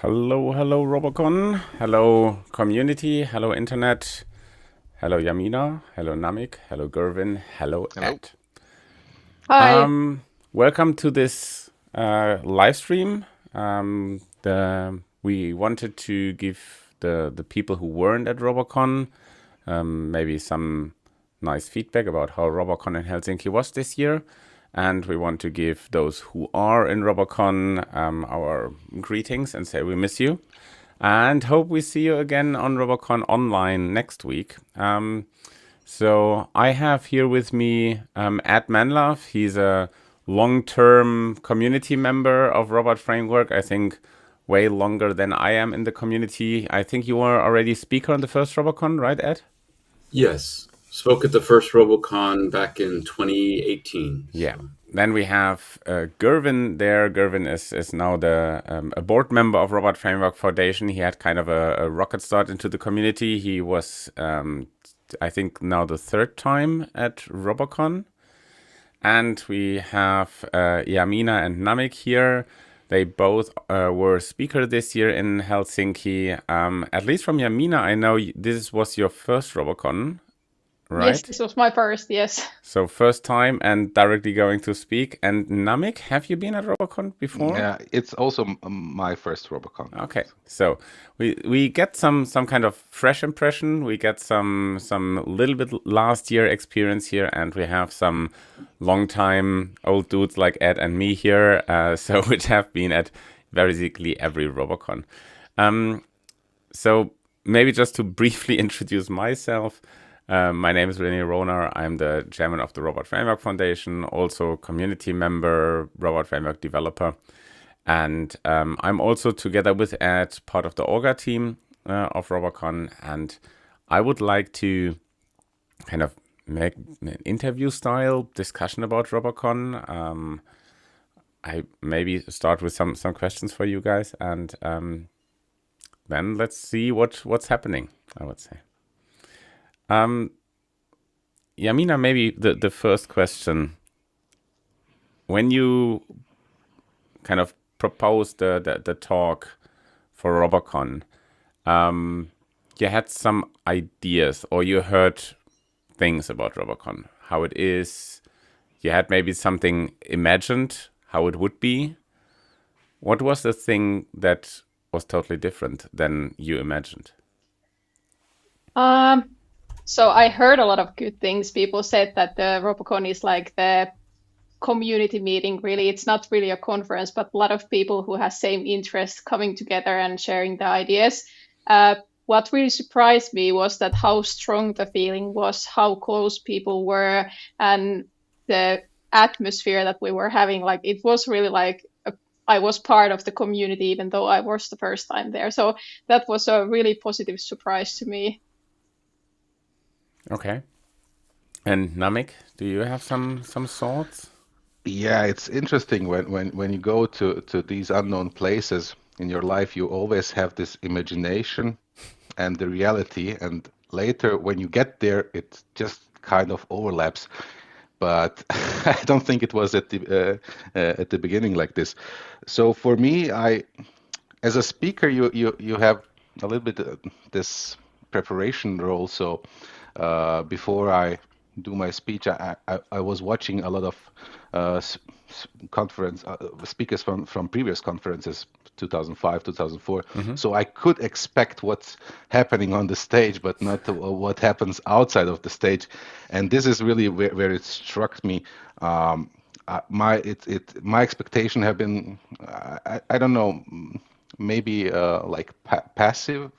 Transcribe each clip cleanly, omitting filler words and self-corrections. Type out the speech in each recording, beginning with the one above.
Hello, RoboCon. Hello, community. Hello, internet. Hello, Yamina. Hello, Namik. Hello, Gervin. Hello, Hello. Ed. Hi. Welcome to this live stream. We wanted to give the people who weren't at RoboCon maybe some nice feedback about how RoboCon in Helsinki was this year. And we want to give those who are in RoboCon our greetings and say we miss you. And hope we see you again on RoboCon online next week. So I have here with me Ed Manlove. He's a long-term community member of Robot Framework. I think way longer than I am in the community. I think you were already speaker on the first RoboCon, right, Ed? Yes. Spoke at the first RoboCon back in 2018. Yeah. So. Then we have Gervin there. Gervin is now a board member of Robot Framework Foundation. He had kind of a rocket start into the community. He was, I think, now the third time at RoboCon. And we have Yamina and Namik here. They both were speaker this year in Helsinki. At least from Yamina, I know this was your first RoboCon, Yes, right? this was my first, yes. So first time and directly going to speak. And Namik, have you been at RoboCon before? Yeah, it's also my first RoboCon. Okay, so we get some kind of fresh impression. We get some little bit last year experience here, and we have some long time old dudes like Ed and me here, so which have been at basically every RoboCon. So maybe just to briefly introduce myself. My name is René Rohner. I'm the chairman of the Robot Framework Foundation, also community member, Robot Framework developer. And I'm also, together with Ed, part of the Orga team of RoboCon. And I would like to kind of make an interview style discussion about RoboCon. I maybe start with some questions for you guys, and then let's see what's happening, I would say. Yamina, maybe the first question. When you kind of proposed the talk for RoboCon, you had some ideas or you heard things about RoboCon, how it is. You had maybe something imagined how it would be. What was the thing that was totally different than you imagined? So I heard a lot of good things. People said that the RoboCon is like the community meeting, really. It's not really a conference, but a lot of people who have same interests coming together and sharing the ideas. What really surprised me was that how strong the feeling was, how close people were, and the atmosphere that we were having. Like it was really like I was part of the community, even though I was the first time there. So that was a really positive surprise to me. Okay. And Namik, do you have some thoughts? Yeah, it's interesting when you go to these unknown places in your life, you always have this imagination and the reality, and later when you get there, it just kind of overlaps. But I don't think it was at the beginning like this. So for me, as a speaker, you have a little bit this preparation role. So before I do my speech, I was watching a lot of conference speakers from previous conferences, 2005, 2004. So I could expect what's happening on the stage, but not what happens outside of the stage. And this is really where it struck me. My expectation have been I don't know, maybe like passive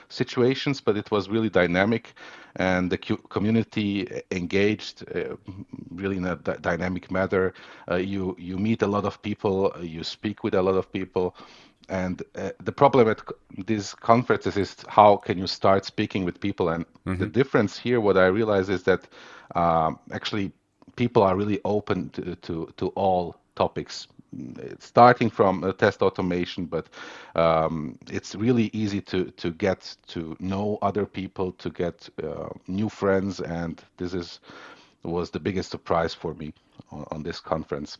situations, but it was really dynamic, and the community engaged really in a dynamic manner. You meet a lot of people, you speak with a lot of people, and the problem at these conferences is how can you start speaking with people. And the difference here, what I realize is that actually people are really open to all topics, starting from test automation, but it's really easy to get to know other people, to get new friends, and this was the biggest surprise for me on this conference.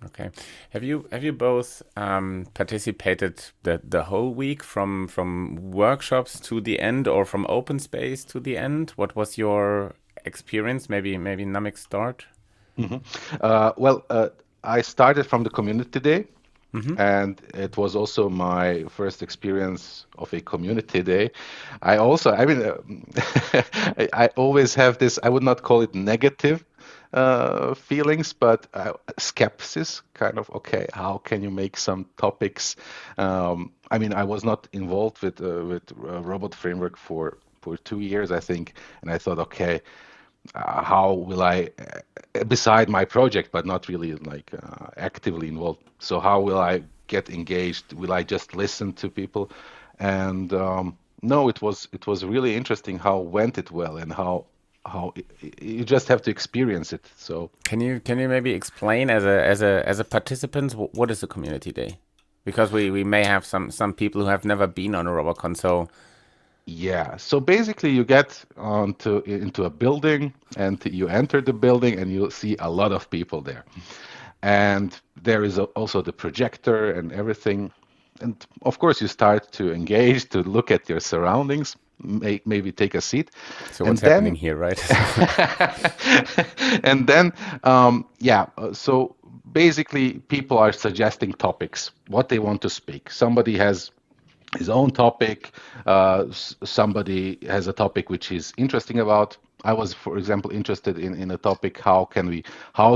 Okay. Have you both participated the whole week from workshops to the end, or from open space to the end? What was your experience? Maybe Namik start. Mhm. Well, I started from the community day, Mm-hmm. and it was also my first experience of a community day. I mean, I always have this, I would not call it negative feelings, but skepsis, kind of, okay, how can you make some topics? I mean, I was not involved with robot framework for 2 years, I think, and I thought, okay, how will I, beside my project, but not really like actively involved. So how will I get engaged? Will I just listen to people? And no, it was really interesting how went it well, and how you just have to experience it. So Can you maybe explain as a participant what is a community day? Because we may have some people who have never been on a RoboCon, so yeah, so basically you get onto into a building, and you enter the building and you see a lot of people there. And there is also the projector and everything. And of course you start to engage, to look at your surroundings, maybe take a seat. what's And happening then here, right? and then yeah, so basically people are suggesting topics, what they want to speak. Somebody has his own topic. Somebody has a topic which he's interesting about. I was, for example, interested in a topic, how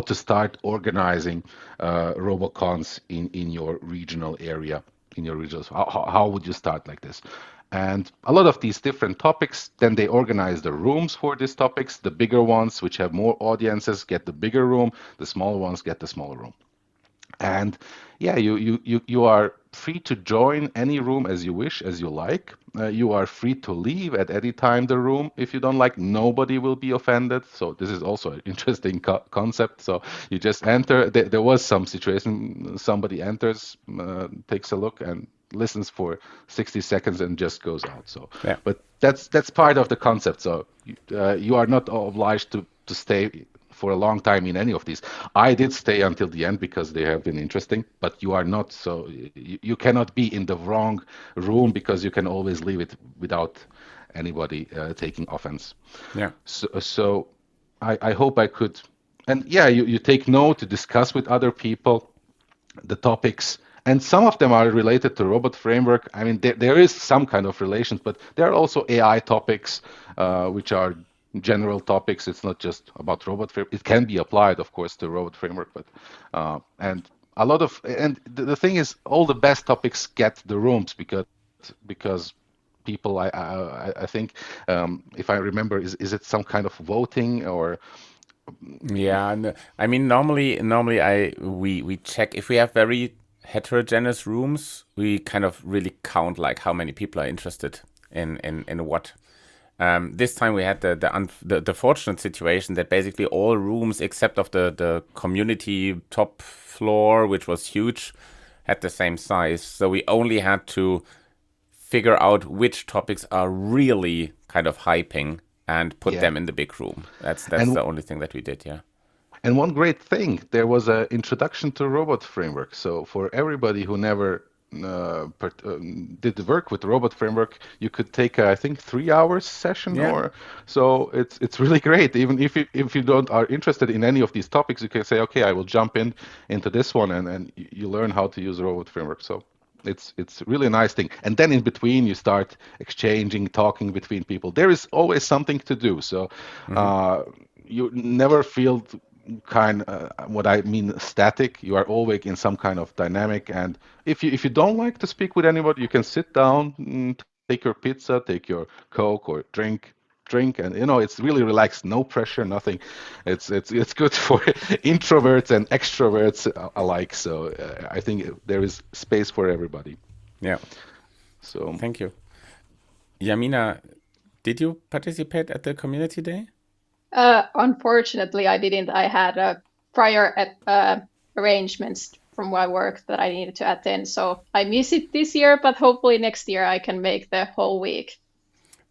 to start organizing robocons in your regional area, in your regions. How would you start like this? And a lot of these different topics, then they organize the rooms for these topics. The bigger ones, which have more audiences, get the bigger room. The smaller ones get the smaller room. And yeah, you are free to join any room as you wish, as you like. You are free to leave at any time the room if you don't like. Nobody will be offended. So this is also an interesting concept. So you just enter. There was some situation. Somebody enters, takes a look, and listens for 60 seconds and just goes out. So, Yeah. but that's part of the concept. So you are not obliged to stay for a long time in any of these. I did stay until the end because they have been interesting, but you are not, so you cannot be in the wrong room, because you can always leave it without anybody taking offense. Yeah. So I hope I could, and yeah, you take note to discuss with other people the topics, and some of them are related to robot framework. I mean, there is some kind of relations, but there are also AI topics, which are general topics. It's not just about robot framework. It can be applied, of course, to robot framework, but and a lot of, and the thing is, all the best topics get the rooms, because people, I think, if I remember, is it some kind of voting, or Yeah, I mean normally we check if we have very heterogeneous rooms, we kind of really count like how many people are interested in what. This time we had the fortunate situation that basically all rooms except of the community top floor, which was huge, had the same size. So we only had to figure out which topics are really kind of hyping and put yeah. them in the big room. That's And the only thing that we did, yeah. And one great thing, there was an introduction to robot framework. So for everybody who never did the work with robot framework, you could take I think 3 hours session, Yeah. or so. It's really great. Even if you don't are interested in any of these topics, you can say, okay, I will jump into this one, and you learn how to use robot framework. So it's really a nice thing. And then in between, you start exchanging, talking between people. There is always something to do. So you never feel what I mean static. You are always in some kind of dynamic, and if you don't like to speak with anybody, you can sit down, take your pizza, take your Coke or drink, and it's really relaxed, no pressure, nothing. It's good for introverts and extroverts alike. So I think there is space for everybody. Yeah. So Thank you. Yamina, did you participate at the community day? Unfortunately, I didn't. I had prior arrangements from my work that I needed to attend, so I miss it this year. But hopefully next year I can make the whole week.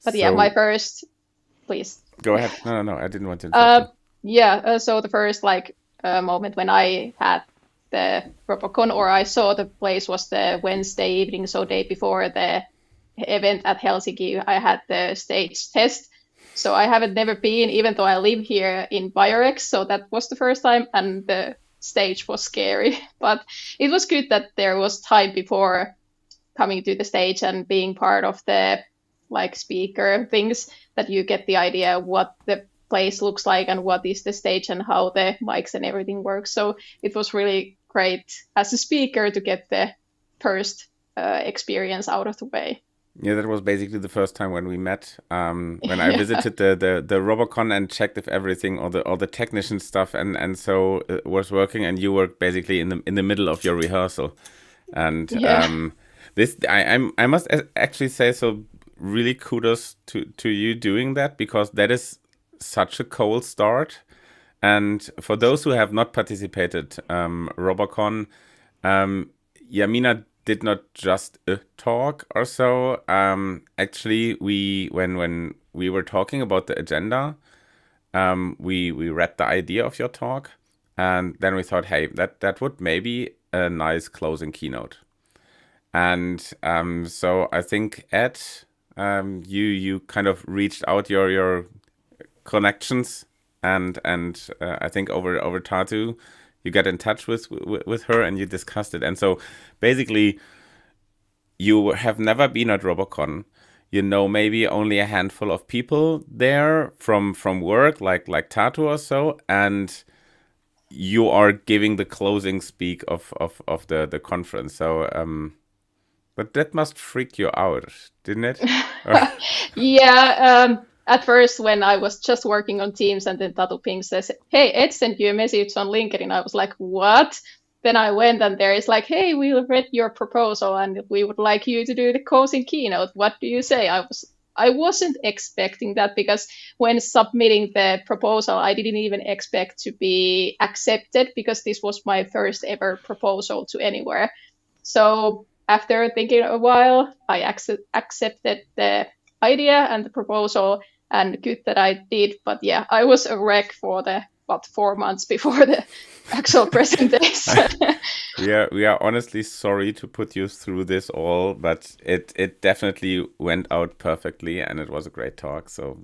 But yeah, my So first, please. go ahead. No, I didn't want to interrupt you. Yeah. So the first moment when I had the RoboCon, or I saw the place was the Wednesday evening, so day before the event at Helsinki, I had the stage test. So I haven't never been, even though I live here in Biorex, so that was the first time, and the stage was scary. But it was good that there was time before coming to the stage and being part of the like speaker things, that you get the idea what the place looks like and what is the stage and how the mics and everything works. So it was really great as a speaker to get the first experience out of the way. Yeah, that was basically the first time when we met. When I visited the RoboCon and checked if everything, all the technician stuff and so was working, and you were basically in the middle of your rehearsal. And this I must actually say, so really kudos to you doing that, because that is such a cold start. And for those who have not participated, RoboCon, Yamina did not just talk or so. Actually, when we were talking about the agenda, we read the idea of your talk, and then we thought, hey, that would maybe a nice closing keynote. And so I think, Ed, you kind of reached out your connections, and I think over Tatu, you got in touch with her and you discussed it. And so basically, you have never been at RoboCon. You know maybe only a handful of people there from work, like Tatu or so, and you are giving the closing speak of the conference. So but that must freak you out, didn't it? Yeah, at first when I was just working on Teams and then Tatu Ping says, hey, Ed sent you a message on LinkedIn, I was like, what? Then I went and there is like, hey, we read your proposal and we would like you to do the closing keynote. What do you say? I wasn't expecting that, because when submitting the proposal, I didn't even expect to be accepted, because this was my first ever proposal to anywhere. So after thinking a while, I accepted the idea and the proposal, and good that I did. But yeah, I was a wreck for the 4 months before the actual presentation. We are honestly sorry to put you through this all, but it definitely went out perfectly, and it was a great talk. So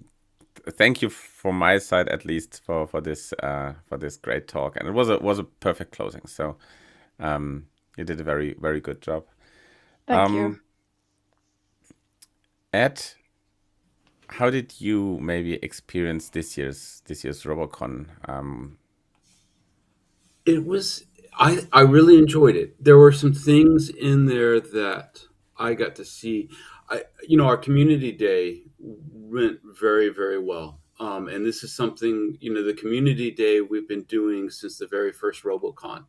thank you from my side, at least, for this great talk, and it was a perfect closing. So you did a very, very good job. Thank you. Ed, how did you maybe experience this year's RoboCon? It was, I really enjoyed it. There were some things in there that I got to see. Our community day went very, very well. And this is something, the community day we've been doing since the very first RoboCon.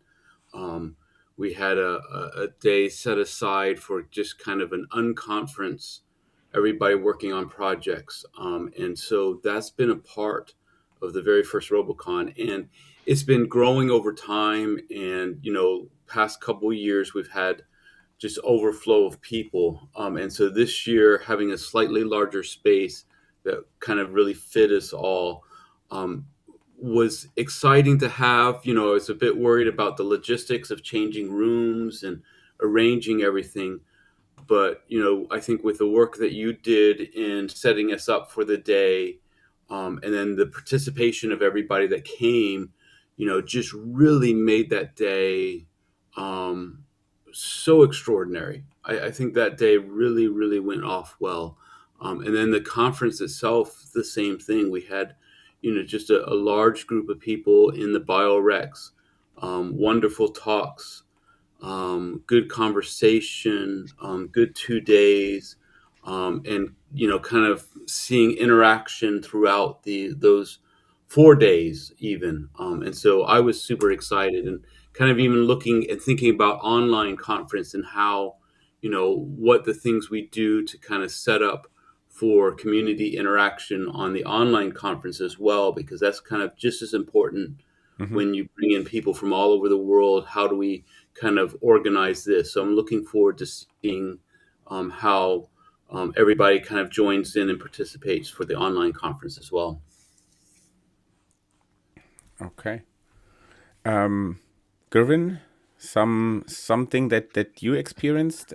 We had a day set aside for just kind of an unconference, everybody working on projects. And so that's been a part of the very first RoboCon. And it's been growing over time. And, past couple of years, we've had just overflow of people. And so this year, having a slightly larger space that kind of really fit us all, was exciting to have. I was a bit worried about the logistics of changing rooms and arranging everything. But, I think with the work that you did in setting us up for the day, and then the participation of everybody that came, just really made that day so extraordinary. I think that day really, really went off well. And then the conference itself, the same thing. We had, just a large group of people in the BioRex, wonderful talks, good conversation, good 2 days, and kind of seeing interaction throughout those 4 days even. And so I was super excited, and kind of even looking and thinking about online conference and how, what the things we do to kind of set up for community interaction on the online conference as well, because that's kind of just as important. When you bring in people from all over the world, how do we kind of organize this? So I'm looking forward to seeing how everybody kind of joins in and participates for the online conference as well. Okay. Gervin, something that you experienced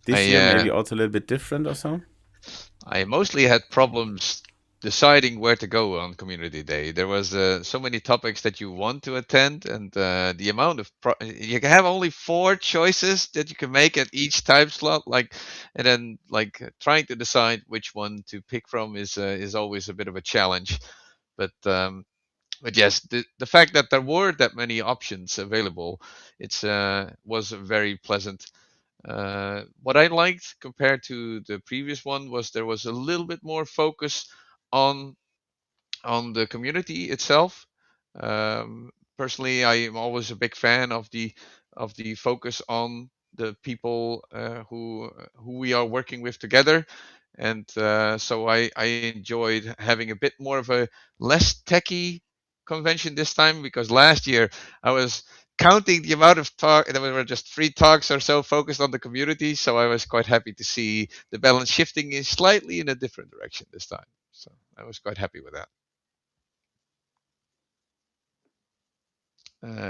this year, maybe also a little bit different or so? I mostly had problems deciding where to go on community day. There was so many topics that you want to attend, and the amount of you can have only 4 choices that you can make at each time slot. And then trying to decide which one to pick from is always a bit of a challenge. But yes, the fact that there were that many options available, it's was very pleasant. What I liked compared to the previous one was there was a little bit more focus on the community itself. Personally, I am always a big fan of the focus on the people who we are working with together, and so I enjoyed having a bit more of a less techy convention this time, because last year I was counting the amount of talk, and there were just 3 talks or so focused on the community. So I was quite happy to see the balance shifting slightly in a different direction this time. So I was quite happy with that.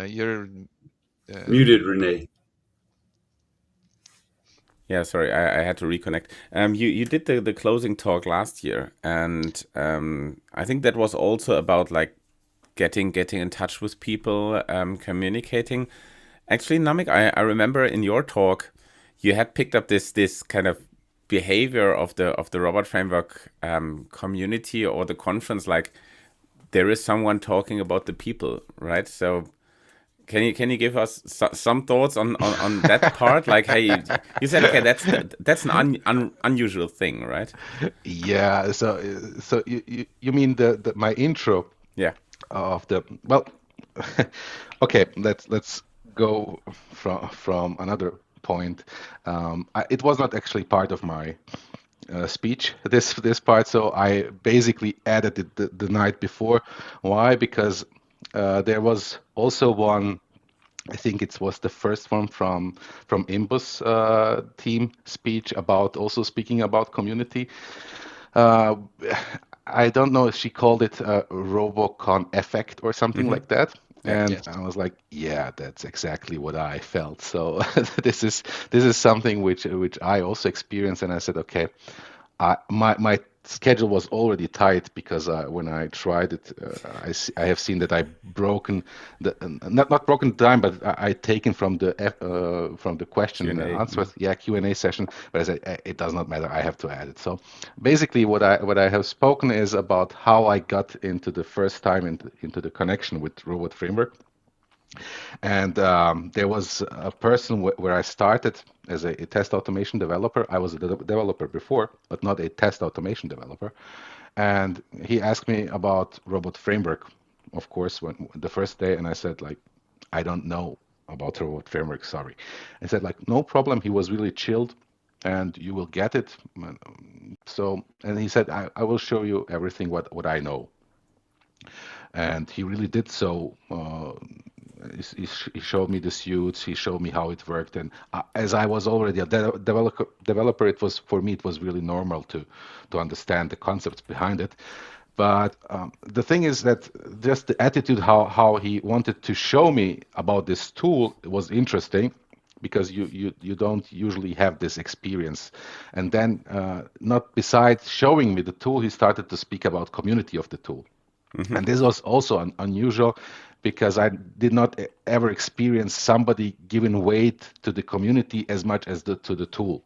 You're Muted, Renee. Yeah, sorry, I had to reconnect. You did the closing talk last year, and I think that was also about like getting in touch with people, communicating. Actually, Namik, I remember in your talk, you had picked up this kind of behavior of the robot framework community or the conference, like there is someone talking about the people, right? So can you give us some thoughts on that part? Like, hey, you said, okay, that's an unusual thing, right? Yeah. So you mean the my intro? Yeah. Of the well. Okay. Let's go from another point. It was not actually part of my speech, this part, so I basically added it the night before. Why? Because there was also one. I think it was the first one from Imbus team speech about also speaking about community. Uh, I don't know if she called it a RoboCon effect or something like that. Yeah. And Yes. I was like, yeah, that's exactly what I felt. So this is something which I also experienced, and I said, okay, my schedule was already tight because when I tried it, I have seen that I broken the not broken the time, but I taken from the question and Q&A. answers, Q&A session. But I said it does not matter. I have to add it. So basically, what I have spoken is about how I got into the first time into the connection with Robot Framework. And there was a person where I started as a test automation developer. I was a developer before, but not a test automation developer. And he asked me about Robot Framework, of course, when the first day, and I said like, I don't know about Robot Framework, sorry. I said like, no problem. He was really chilled, and you will get it. So, and he said, I will show you everything what I know. And he really did so. He showed me the suits. He showed me how it worked, and as I was already a developer, it was for me it was really normal to understand the concepts behind it. But the thing is that just the attitude, how he wanted to show me about this tool was interesting, because you don't usually have this experience. And then not besides showing me the tool, he started to speak about community of the tool. And this was also unusual, because I did not ever experience somebody giving weight to the community as much as to the tool.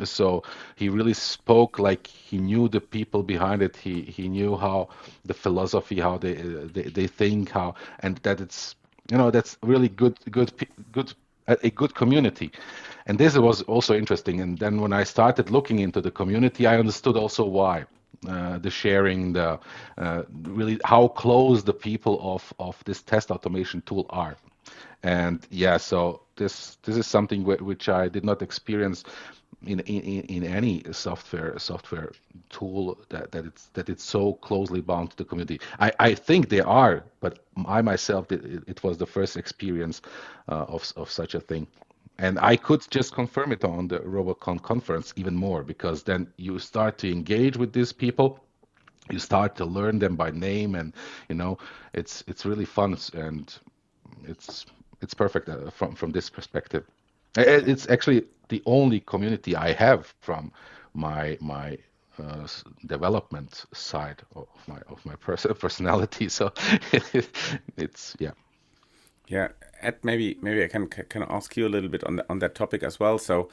So he really spoke like he knew the people behind it. He knew how the philosophy, how they think, how, and that it's that's really good a good community. And this was also interesting. And then when I started looking into the community, I understood also why. The sharing, the really how close the people of this test automation tool are. And yeah, so this is something which I did not experience in any software tool, that it's so closely bound to the community. I think they are, but I myself it was the first experience of such a thing. And I could just confirm it on the RoboCon conference even more, because then you start to engage with these people, you start to learn them by name, and it's really fun, and it's it's perfect from this perspective. It's actually the only community I have from my development side of my personality. So it's yeah. Yeah, Ed, maybe I can ask you a little bit on that topic as well. So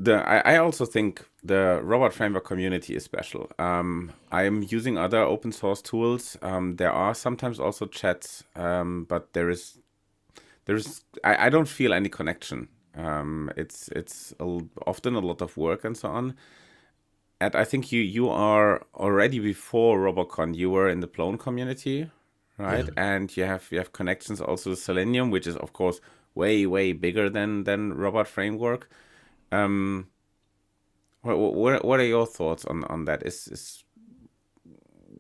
I also think the robot framework community is special. I'm using other open source tools. There are sometimes also chats, but I don't feel any connection. It's often a lot of work and so on. And I think you are already before RoboCon. You were in the Plone community, right? Yeah. And you have connections also to Selenium, which is of course way bigger than Robot Framework. Um, what are your thoughts on that? Is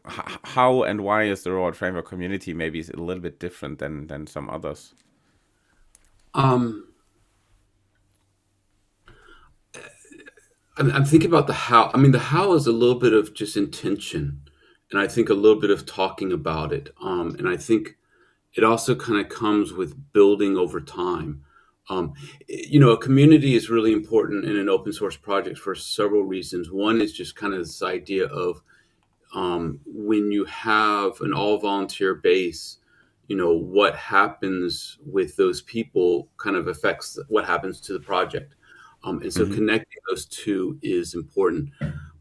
how and why is the Robot Framework community maybe a little bit different than some others? Um, I'm thinking about the how. I mean, the how is a little bit of just intention, and I think a little bit of talking about it. And I think it also kind of comes with building over time. A community is really important in an open source project for several reasons. One is just kind of this idea of when you have an all volunteer base, what happens with those people kind of affects what happens to the project. And so Mm-hmm. connecting those two is important.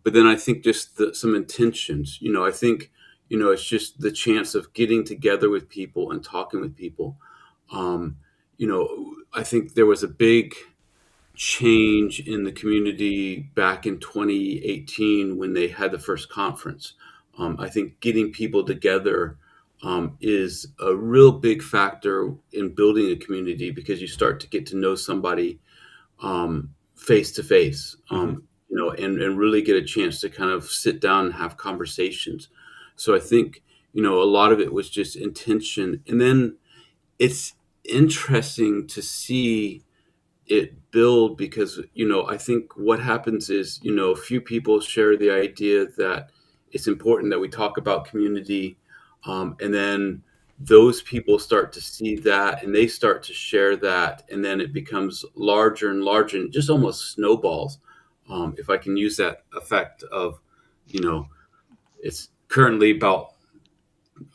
But then I think just some intentions, I think, it's just the chance of getting together with people and talking with people. I think there was a big change in the community back in 2018 when they had the first conference. I think getting people together is a real big factor in building a community because you start to get to know somebody face to face, Mm-hmm. and really get a chance to kind of sit down and have conversations. So I think, a lot of it was just intention. And then it's interesting to see it build because I think what happens is a few people share the idea that it's important that we talk about community, and then those people start to see that and they start to share that, and then it becomes larger and larger and just almost snowballs, if I can use that effect of it's currently about,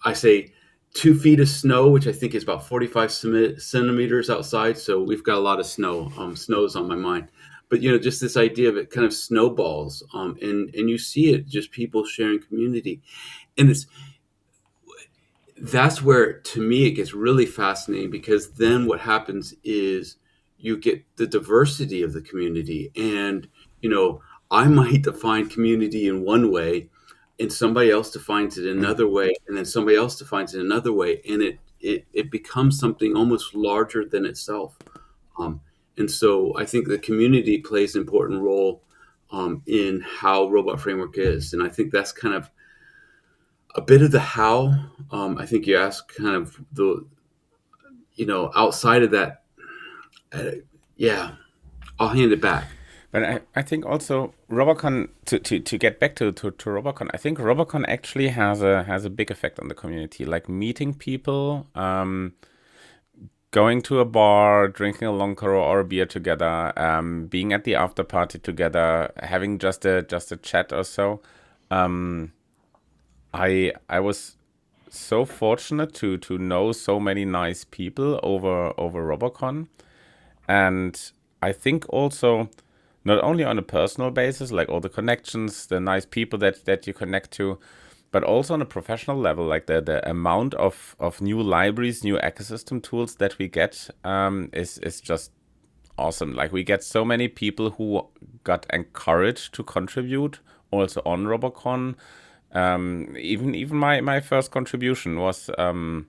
I say, 2 feet of snow, which I think is about 45 centimeters outside. So we've got a lot of snow. Snow's on my mind. But just this idea of it kind of snowballs, and you see it just people sharing community, and that's where to me it gets really fascinating because then what happens is you get the diversity of the community, and I might define community in one way and somebody else defines it another way, and then somebody else defines it another way, and it becomes something almost larger than itself. And so I think the community plays an important role in how Robot Framework is, and I think that's kind of a bit of the how. I think you asked kind of the outside of that. Yeah, I'll hand it back. But I think also RoboCon to get back to RoboCon, I think RoboCon actually has a big effect on the community, like meeting people, going to a bar, drinking a longer or a beer together, being at the after party together, having just a chat or so. I was so fortunate to know so many nice people over RoboCon, and I think also not only on a personal basis, like all the connections, the nice people that you connect to, but also on a professional level, like the amount of new libraries, new ecosystem tools that we get is just awesome. Like we get so many people who got encouraged to contribute also on RoboCon. Even my first contribution was via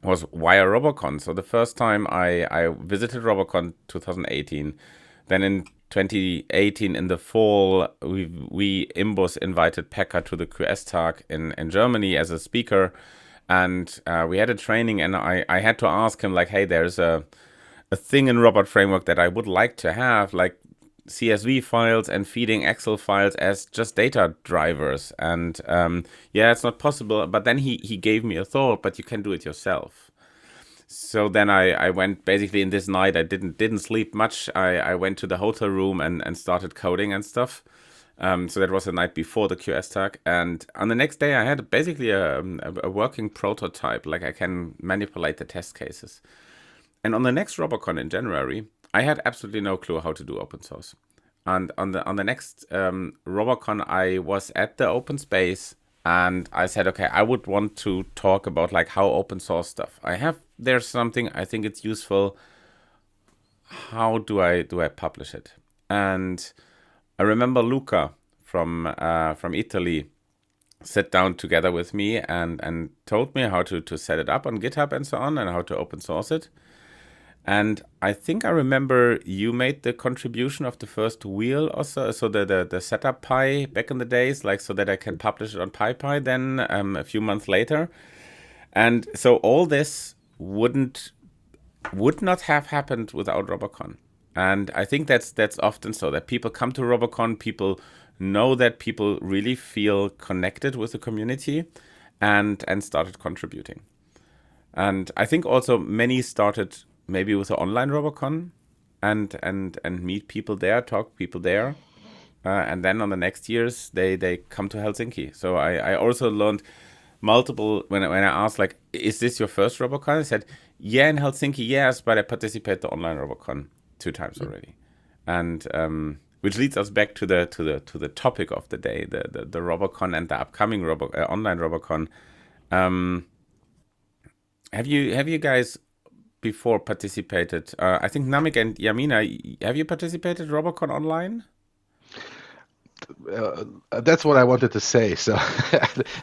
RoboCon. So the first time I visited RoboCon 2018, then in 2018 in the fall, we Imbus invited Pekka to the QS Tag in Germany as a speaker, and we had a training, and I had to ask him like, hey, there's a thing in Robot Framework that I would like to have, like CSV files and feeding Excel files as just data drivers, and yeah, it's not possible. But then he gave me a thought, but you can do it yourself. So then I went basically in this night. I didn't sleep much. I went to the hotel room and started coding and stuff. So that was the night before the QS tag, and on the next day I had basically a working prototype, like I can manipulate the test cases. And on the next RoboCon in January, I had absolutely no clue how to do open source. And on the next RoboCon, I was at the open space, and I said, okay, I would want to talk about like how open source stuff. I have there's something I think it's useful. How do I publish it? And I remember Luca from Italy sat down together with me and told me how to set it up on GitHub and so on, and how to open source it. And I think I remember you made the contribution of the first wheel also, so the setup Pi back in the days, like so that I can publish it on PyPy then a few months later. And so all this would not have happened without RoboCon. And I think that's often so that people come to RoboCon, people know that people really feel connected with the community and started contributing. And I think also many started maybe with the online RoboCon and meet people there, talk people there. And then on the next years, they come to Helsinki. So I also learned multiple, when I asked, like, is this your first RoboCon? I said, yeah, in Helsinki, yes, but I participated the online RoboCon 2 times already. And which leads us back to the topic of the day, the RoboCon and the upcoming online RoboCon. Have you guys before participated? I think Namik and Yamina, have you participated RoboCon online? That's what I wanted to say. So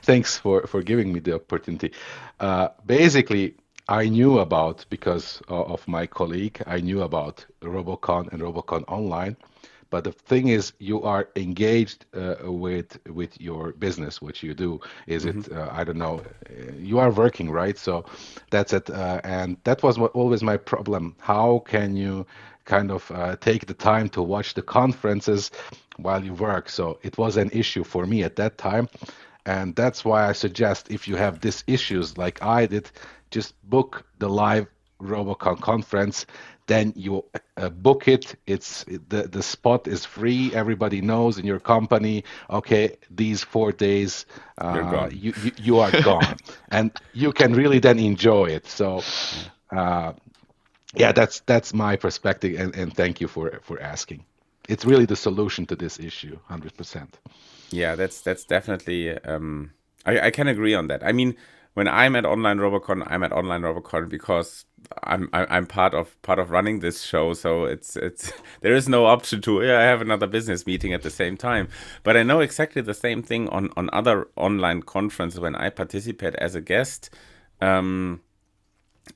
thanks for giving me the opportunity. Basically, I knew about, because of my colleague, I knew about RoboCon and RoboCon online. But the thing is, you are engaged with your business, which you do. Is it, I don't know, you are working, right? So that's it. And that was always my problem. How can you kind of take the time to watch the conferences while you work? So it was an issue for me at that time. And that's why I suggest, if you have these issues like I did, just book the live RoboCon conference. Then you book it. The spot is free. Everybody knows in your company, okay, these 4 days You're gone. you are gone, and you can really then enjoy it. So yeah, that's my perspective, and thank you for asking. It's really the solution to this issue, 100%. Yeah, that's definitely. I can agree on that. I mean, when I'm at online RoboCon because I'm part of running this show. So it's there is no option to, yeah, I have another business meeting at the same time. But I know exactly the same thing on other online conferences when I participate as a guest.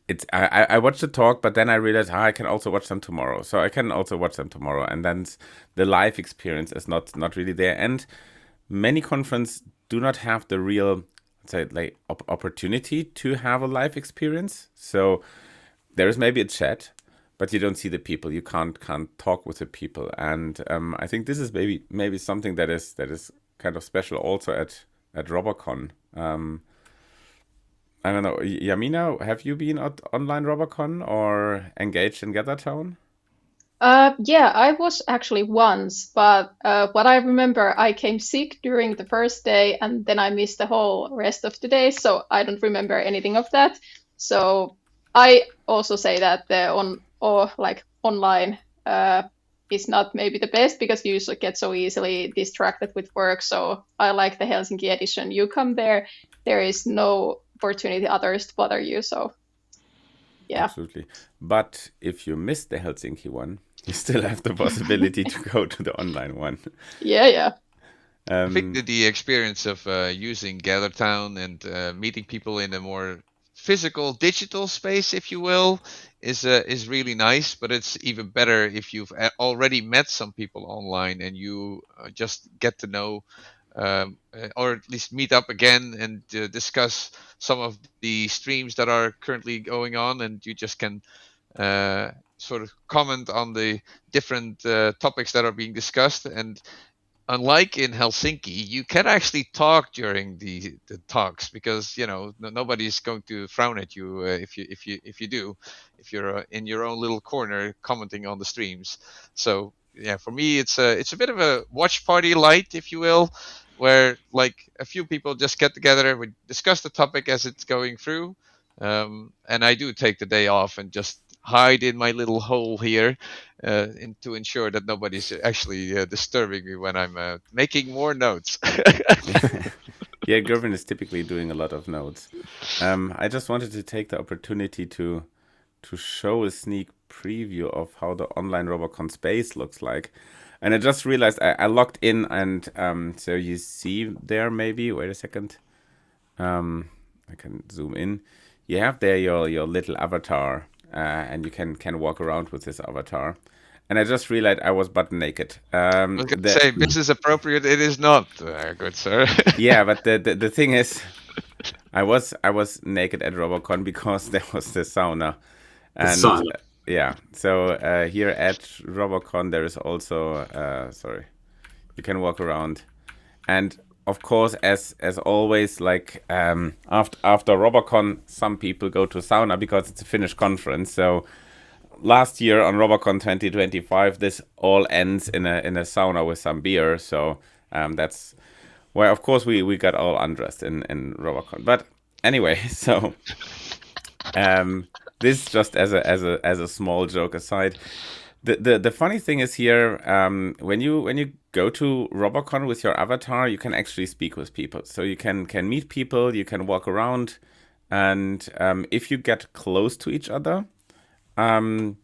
It's I watch the talk, but then I realize I can also watch them tomorrow. So I can also watch them tomorrow, and then the live experience is not really there. And many conferences do not have the real, let's say, like opportunity to have a live experience. So there is maybe a chat, but you don't see the people. You can't talk with the people. And I think this is maybe something that is kind of special also at RoboCon. I don't know, Yamina, have you been at online RoboCon or engaged in GatherTown? Yeah, I was actually once, but what I remember, I came sick during the first day and then I missed the whole rest of the day, so I don't remember anything of that. So I also say that the online is not maybe the best because you get so easily distracted with work. So I like the Helsinki edition. You come there, there is no opportunity others to bother you. So yeah. Absolutely. But if you miss the Helsinki one, you still have the possibility to go to the online one. Yeah. I think that the experience of using GatherTown and meeting people in a more physical, digital space, if you will, is really nice. But it's even better if you've already met some people online and you just get to know, or at least meet up again and discuss some of the streams that are currently going on, and you just can sort of comment on the different topics that are being discussed. And unlike in Helsinki, you can actually talk during the talks, because nobody's going to frown at you if you do, if you're in your own little corner commenting on the streams. So yeah, for me it's a bit of a watch party light, if you will, where like a few people just get together, we discuss the topic as it's going through, and I do take the day off and just hide in my little hole here, to ensure that nobody's actually disturbing me when I'm making more notes. Yeah, Gervin is typically doing a lot of notes. I just wanted to take the opportunity to show a sneak preview of how the online RoboCon space looks like. And I just realized I logged in, and so you see there, maybe, wait a second. I can zoom in. You have there your little avatar, and you can walk around with this avatar. And I just realized I was butt naked. I was going to say, business appropriate, it is not, good sir. Yeah, but the thing is, I was naked at RoboCon because there was the sauna. And yeah, so here at RoboCon there is also you can walk around, and of course, as always, like after RoboCon, some people go to sauna because it's a Finnish conference. So last year on RoboCon 2025, this all ends in a sauna with some beer. So that's where, of course, we got all undressed in RoboCon. But anyway, so this just as a small joke aside. The funny thing is here, when you go to RoboCon with your avatar, you can actually speak with people. So you can meet people, you can walk around, and if you get close to each other, wait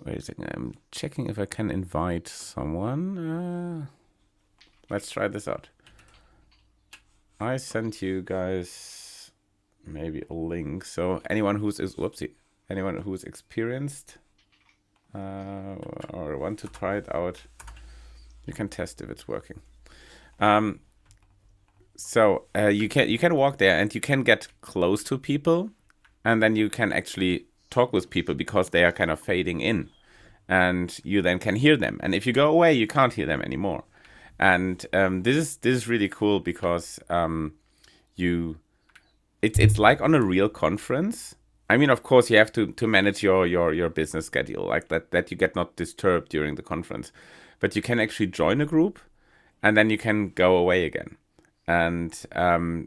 a second, I'm checking if I can invite someone. Let's try this out. I sent you guys maybe a link. So anyone who's experienced or want to try it out, you can test if it's working. So you can walk there and you can get close to people, and then you can actually talk with people because they are kind of fading in, and you then can hear them. And if you go away, you can't hear them anymore. And this is really cool because it's like on a real conference. I mean, of course, you have to manage your business schedule, like that you get not disturbed during the conference. But you can actually join a group, and then you can go away again. And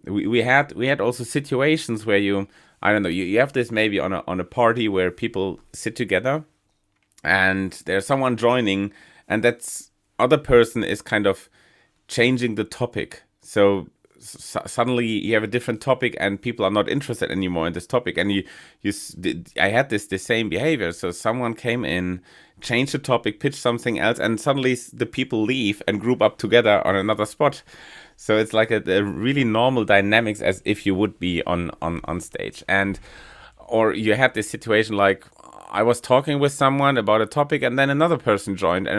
we had also situations where you have this maybe on a party where people sit together, and there's someone joining, and that's other person is kind of changing the topic. So suddenly you have a different topic and people are not interested anymore in this topic, and I had the same behavior. So someone came in, changed the topic, pitched something else, and suddenly the people leave and group up together on another spot. So it's like a really normal dynamics as if you would be on stage. Or you had this situation like I was talking with someone about a topic, and then another person joined,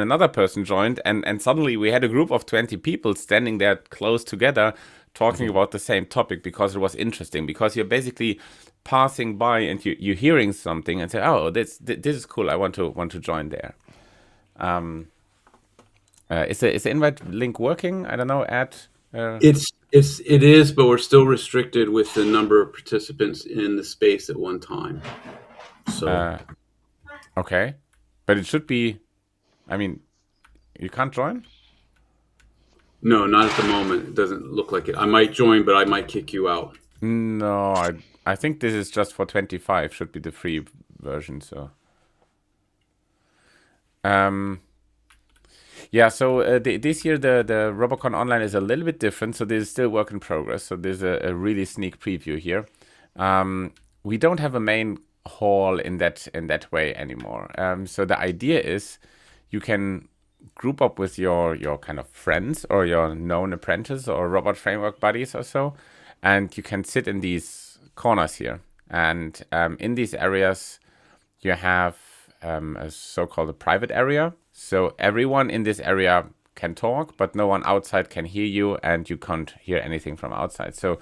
and suddenly we had a group of 20 people standing there close together talking about the same topic because it was interesting, because you're basically passing by and you're hearing something and say, oh, this is cool, I want to join there. Is the invite link working? I don't know, It is, but we're still restricted with the number of participants in the space at one time. So okay, but it should be. I mean, you can't join? No, not at the moment. It doesn't look like it. I might join, but I might kick you out. No, I think this is just for 25. Should be the free version. So, yeah. So this year the RoboCon Online is a little bit different. So this is still work in progress. So there's a really sneak preview here. We don't have a main hall in that way anymore. So the idea is you can group up with your kind of friends or your known apprentice or robot framework buddies or so, and you can sit in these corners here. And in these areas, you have a so-called private area. So everyone in this area can talk, but no one outside can hear you, and you can't hear anything from outside. So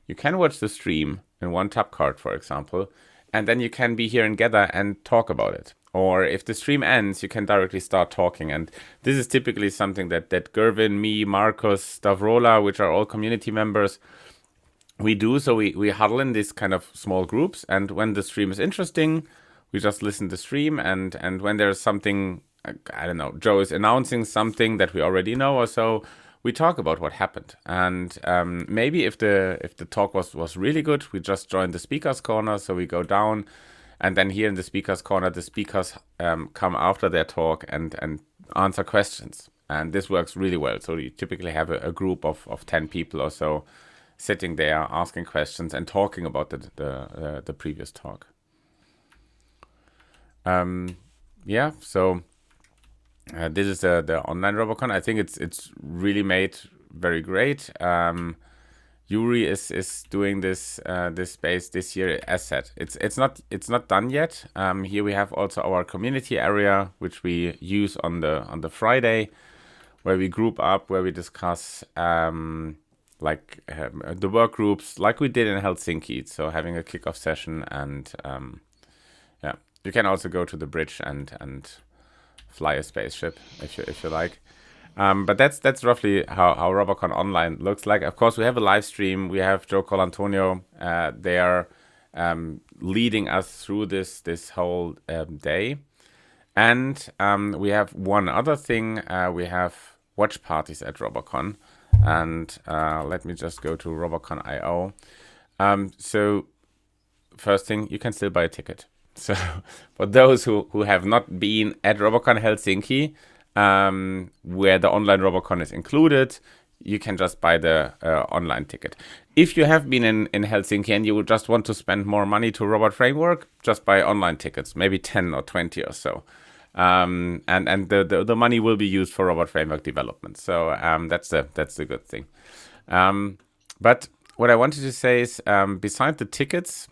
you can watch the stream in one tab card, for example, and then you can be here together and talk about it. or if the stream ends, you can directly start talking. And this is typically something that Gervin, me, Marcus, Stavrola, which are all community members, we do. So we huddle in these kind of small groups, and when the stream is interesting, we just listen to the stream, and when there's something, I don't know, Joe is announcing something that we already know or so, we talk about what happened. And maybe if the talk was really good, we just join the speakers corner. So we go down, and then here in the speakers corner, the speakers come after their talk and answer questions. And this works really well. So you typically have a group of 10 people or so sitting there asking questions and talking about the previous talk. Yeah, so this is the online RoboCon. I think it's really made very great. Yuri is doing this space this year. As said, it's not done yet. Here we have also our community area, which we use on the Friday, where we group up, where we discuss the work groups, like we did in Helsinki. So having a kickoff session, and yeah, you can also go to the bridge and fly a spaceship if you like. But that's roughly how RoboCon Online looks like. Of course, we have a live stream. We have Joe Colantonio there leading us through this whole day. And we have one other thing. We have watch parties at RoboCon. And let me just go to RoboCon.io. So first thing, you can still buy a ticket. So for those who have not been at RoboCon Helsinki, where the online RoboCon is included, you can just buy the online ticket. If you have been in Helsinki and you would just want to spend more money to Robot Framework, just buy online tickets, maybe 10 or 20 or so. And the money will be used for Robot Framework development. So that's the good thing. But what I wanted to say is, beside the tickets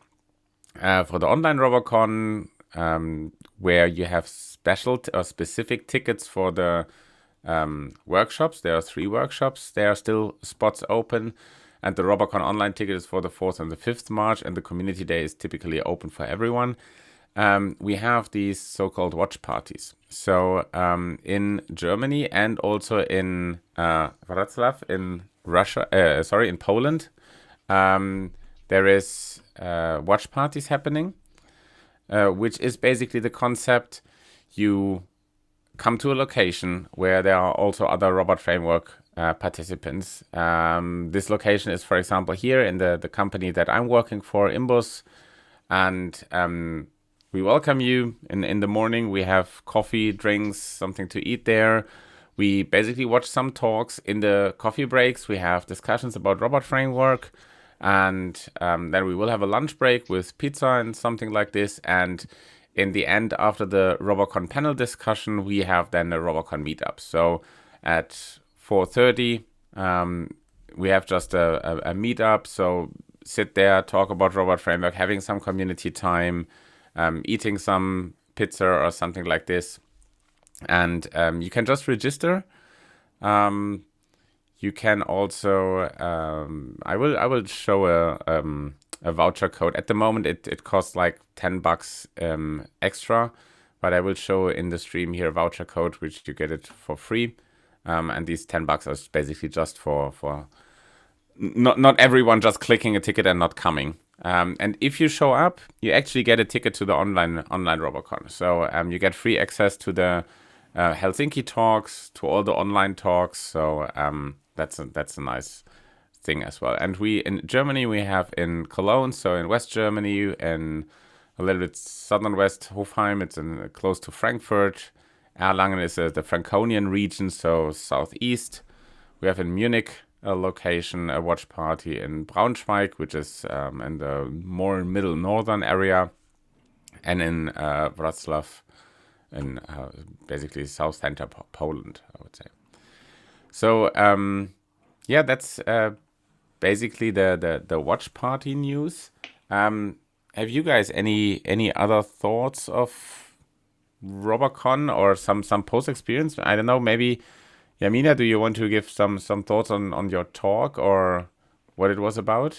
for the online RoboCon, where you have special or specific tickets for the workshops, there are 3 workshops. There are still spots open, and the RoboCon online ticket is for the 4th and the 5th March, and the community day is typically open for everyone. We have these so-called watch parties. So in Germany and also in Wrocław, in Russia, in Poland, there is watch parties happening, which is basically the concept. You come to a location where there are also other Robot Framework participants. This location is, for example, here in the company that I'm working for, Imbus, and we welcome you in the morning. We have coffee, drinks, something to eat there. We basically watch some talks. In the coffee breaks, we have discussions about Robot Framework. And then we will have a lunch break with pizza and something like this. And in the end, after the RoboCon panel discussion, we have then a RoboCon meetup. So at 4:30, we have just a meetup. So sit there, talk about Robot Framework, having some community time, eating some pizza or something like this. And you can just register. You can also, I will show a voucher code. At the moment, it costs like $10 extra, but I will show in the stream here a voucher code, which you get it for free. And these $10 are basically just for not everyone just clicking a ticket and not coming. And if you show up, you actually get a ticket to the online RoboCon. So you get free access to the Helsinki talks, to all the online talks. So that's a nice thing as well. And in Germany, we have in Cologne, so in West Germany, in a little bit southern west, Hofheim, it's close to Frankfurt. Erlangen is the Franconian region, so southeast. We have in Munich a location, a watch party in Braunschweig, which is in the more middle northern area, and in Wrocław, in basically south center Poland, I would say. So yeah, that's basically the watch party news. Have you guys any other thoughts of RoboCon or some post experience? I don't know, maybe Yamina, do you want to give some thoughts on your talk or what it was about?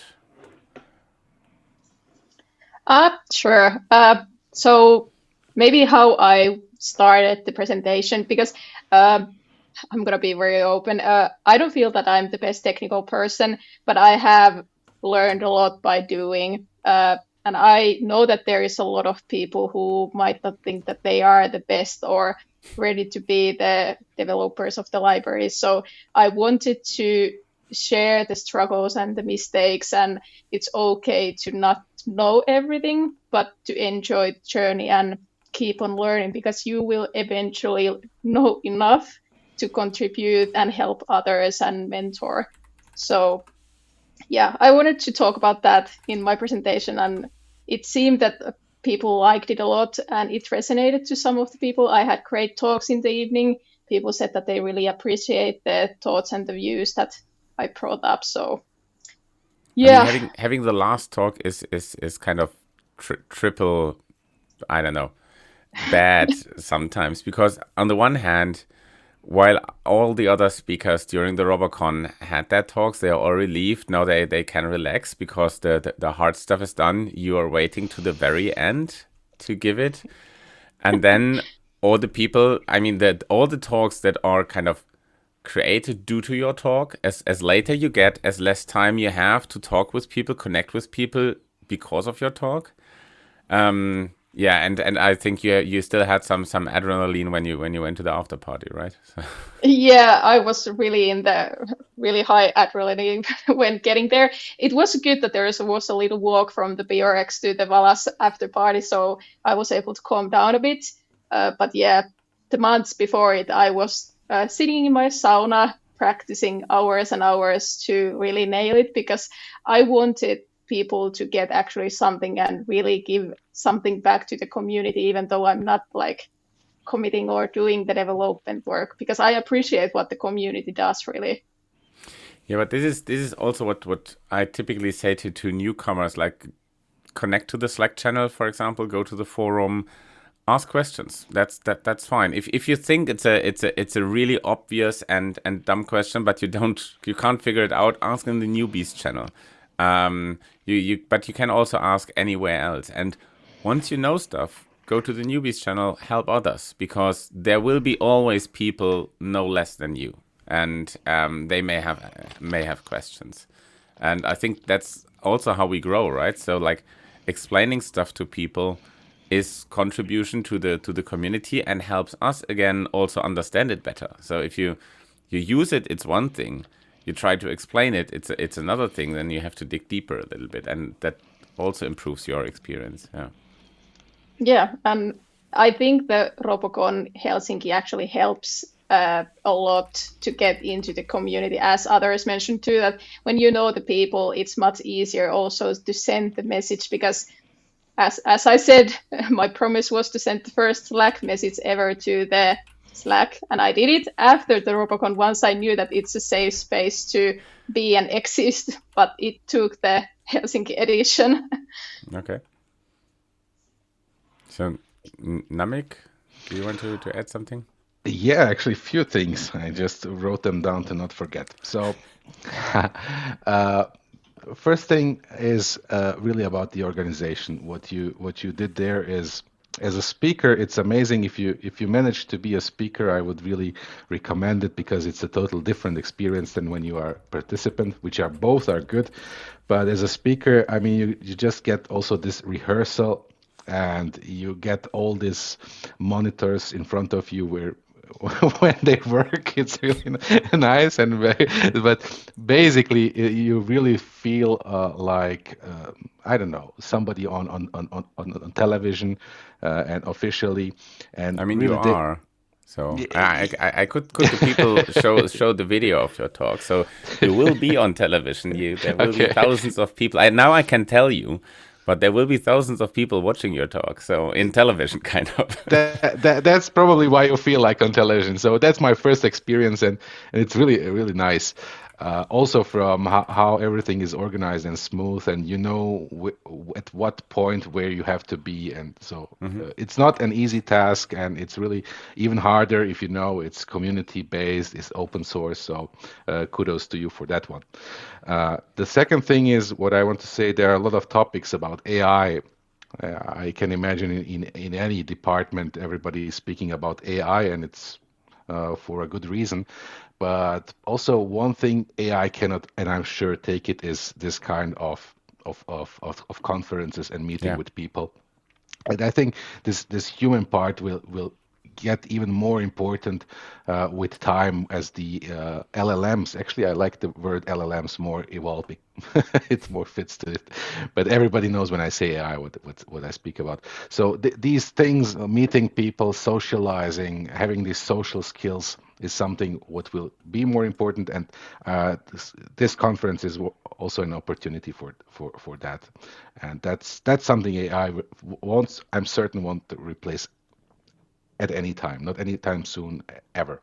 Sure. So maybe how I started the presentation, because I'm gonna be very open. I don't feel that I'm the best technical person, but I have learned a lot by doing. And I know that there is a lot of people who might not think that they are the best or ready to be the developers of the library. So I wanted to share the struggles and the mistakes, and it's okay to not know everything, but to enjoy the journey and keep on learning, because you will eventually know enough to contribute and help others and mentor. So yeah, I wanted to talk about that in my presentation, and it seemed that people liked it a lot and it resonated to some of the people. I had great talks in the evening. People said that they really appreciate the thoughts and the views that I brought up. So I mean, yeah, having the last talk is kind of triple, I don't know, bad sometimes, because on the one hand, while all the other speakers during the RoboCon had their talks, they are all relieved. Now they can relax because the hard stuff is done. You are waiting to the very end to give it. And then all the people, I mean, all the talks that are kind of created due to your talk, as later you get, as less time you have to talk with people, connect with people because of your talk. Yeah, and I think you still had some adrenaline when you went to the after party, right? So. yeah, I was really in the really high adrenaline when getting there. It was good that was a little walk from the BRX to the Valas after party, so I was able to calm down a bit. But yeah, the months before it, I was sitting in my sauna practicing hours and hours to really nail it, because I wanted people to get actually something and really give something back to the community, even though I'm not like committing or doing the development work, because I appreciate what the community does really. Yeah, but this is also what I typically say to newcomers, like connect to the Slack channel, for example, go to the forum, ask questions. That's fine. If you think it's a really obvious and dumb question, but you can't figure it out, ask in the newbies channel. But you can also ask anywhere else. And once you know stuff, go to the newbies channel, help others, because there will be always people no less than you, and they may have questions. And I think that's also how we grow, right? So like explaining stuff to people is contribution to the community and helps us again also understand it better. So if you use it, it's one thing. You try to explain it, it's another thing. Then you have to dig deeper a little bit, and that also improves your experience. Yeah. Yeah, and I think the RoboCon Helsinki actually helps a lot to get into the community, as others mentioned too, that when you know the people, it's much easier also to send the message, because as I said, my promise was to send the first Slack message ever to the Slack, and I did it after the RoboCon once I knew that it's a safe space to be and exist, but it took the Helsinki edition. Okay. So, Namik, do you want to add something? Yeah, actually, a few things. I just wrote them down to not forget. So, first thing is really about the organization. What you did there is, as a speaker, it's amazing. If you manage to be a speaker, I would really recommend it, because it's a total different experience than when you are a participant, which are both are good. But as a speaker, I mean, you just get also this rehearsal, and you get all these monitors in front of you where when they work, it's really nice and very, but basically you really feel like I don't know, somebody on television and officially, and I mean, you really they, are. So I could the people show the video of your talk. So you will be on television. There will be okay. thousands of people. Now I can tell you, but there will be thousands of people watching your talk. So in television, kind of. That's probably why you feel like on television. So that's my first experience, and it's really nice. Also from how everything is organized and smooth, and you know at what point where you have to be, and so it's not an easy task, and it's really even harder if you know it's community based, it's open source. So kudos to you for that one. The second thing is what I want to say. There are a lot of topics about AI I can imagine in any department, everybody is speaking about AI, and it's for a good reason. But also one thing AI cannot, and I'm sure take it, is this kind of conferences and meeting Yeah. with people. And I think this human part will get even more important with time as the LLMs. Actually, I like the word LLMs more evolving. It more fits to it. But everybody knows when I say AI what I speak about. So these things, meeting people, socializing, having these social skills is something what will be more important. And this conference is also an opportunity for that. And that's something AI wants, I'm certain, won't replace at any time, not anytime soon, ever.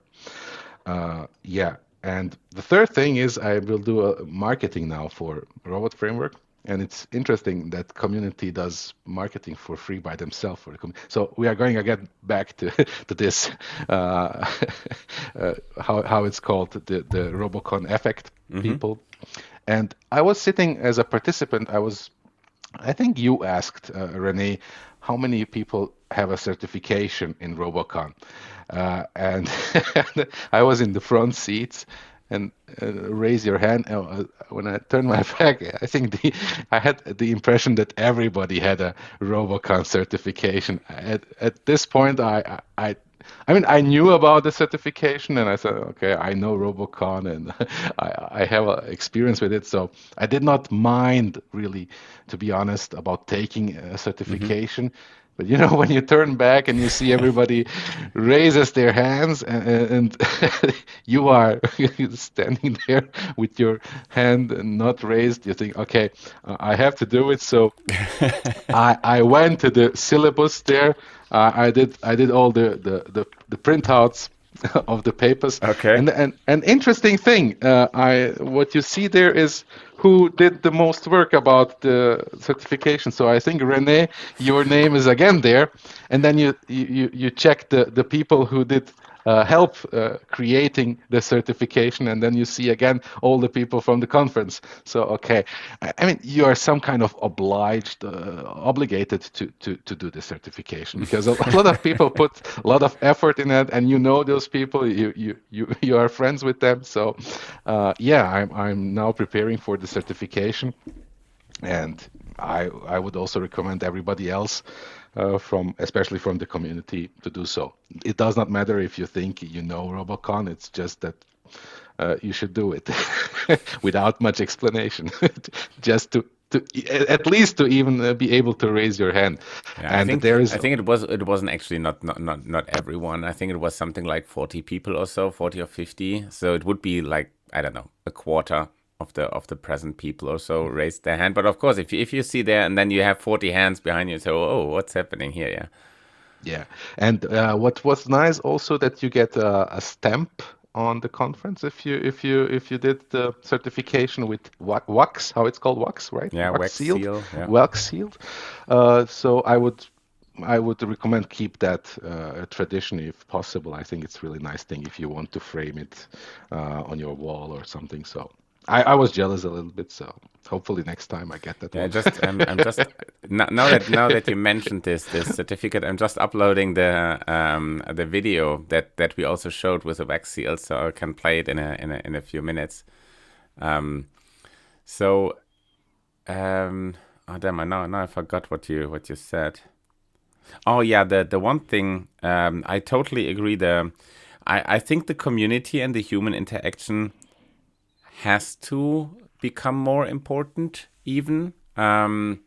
Yeah. And the third thing is I will do a marketing now for Robot Framework. And it's interesting that community does marketing for free by themselves for the community. So we are going again back to to this how it's called, the RoboCon effect, people. And I was sitting as a participant. I think you asked, Renee, how many people have a certification in RoboCon? And I was in the front seats, and raise your hand. When I turned my back, I think I had the impression that everybody had a RoboCon certification. At this point, I mean, I knew about the certification, and I said, okay, I know RoboCon, and I have experience with it, so I did not mind really, to be honest, about taking a certification. But you know, when you turn back and you see everybody raises their hands, and you are standing there with your hand not raised, you think, okay, I have to do it. So I went to the syllabus there. I did all the printouts of the papers. Okay. And an interesting thing, what you see there is who did the most work about the certification. So I think, Renee, your name is again there, and then you check the people who did help creating the certification, and then you see again all the people from the conference. So okay, I mean, you are some kind of obligated to do the certification, because a lot of people put a lot of effort in it, and you know those people, you are friends with them. So yeah, I'm now preparing for the certification, and I would also recommend everybody else, especially from the community, to do so. It does not matter if you think you know RoboCon. It's just that you should do it without much explanation, just to at least to even be able to raise your hand. Yeah, And I think it wasn't actually not everyone. I think it was something like 40 people or so, 40 or 50. So it would be like, I don't know, a quarter of the present people or so raised their hand. But of course, if you see there and then you have 40 hands behind you, so oh, what's happening here? Yeah. Yeah, and what was nice also, that you get a stamp on the conference if you did the certification with wax, how it's called, wax, right? Yeah, wax seal. Yeah. Wax sealed. So I would recommend keep that tradition if possible. I think it's a really nice thing if you want to frame it on your wall or something. So I was jealous a little bit, so hopefully next time I get that Yeah, one. I'm just now that you mentioned this certificate, I'm just uploading the video that we also showed with the wax seal, so I can play it in a few minutes. Oh damn! Now I forgot what you said. Oh yeah, the one thing, I totally agree. I think the community and the human interaction has to become more important even. I'm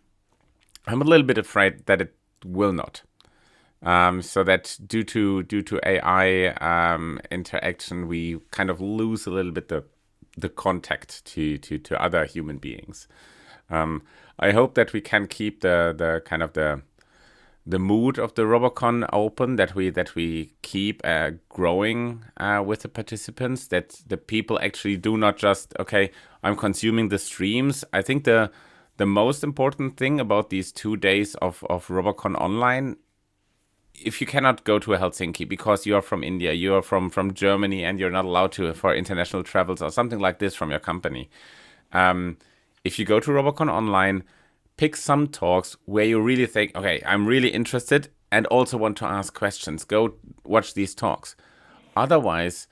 a little bit afraid that it will not. So that due to AI interaction, we kind of lose a little bit the contact to other human beings. I hope that we can keep the kind of the mood of the RoboCon open, that we keep growing with the participants, that the people actually do not just, okay, I'm consuming the streams. I think the most important thing about these 2 days of RoboCon online, if you cannot go to Helsinki because you are from India, you are from Germany, and you're not allowed to for international travels or something like this from your company, if you go to RoboCon online, pick some talks where you really think, okay, I'm really interested and also want to ask questions. Go watch these talks. Otherwise,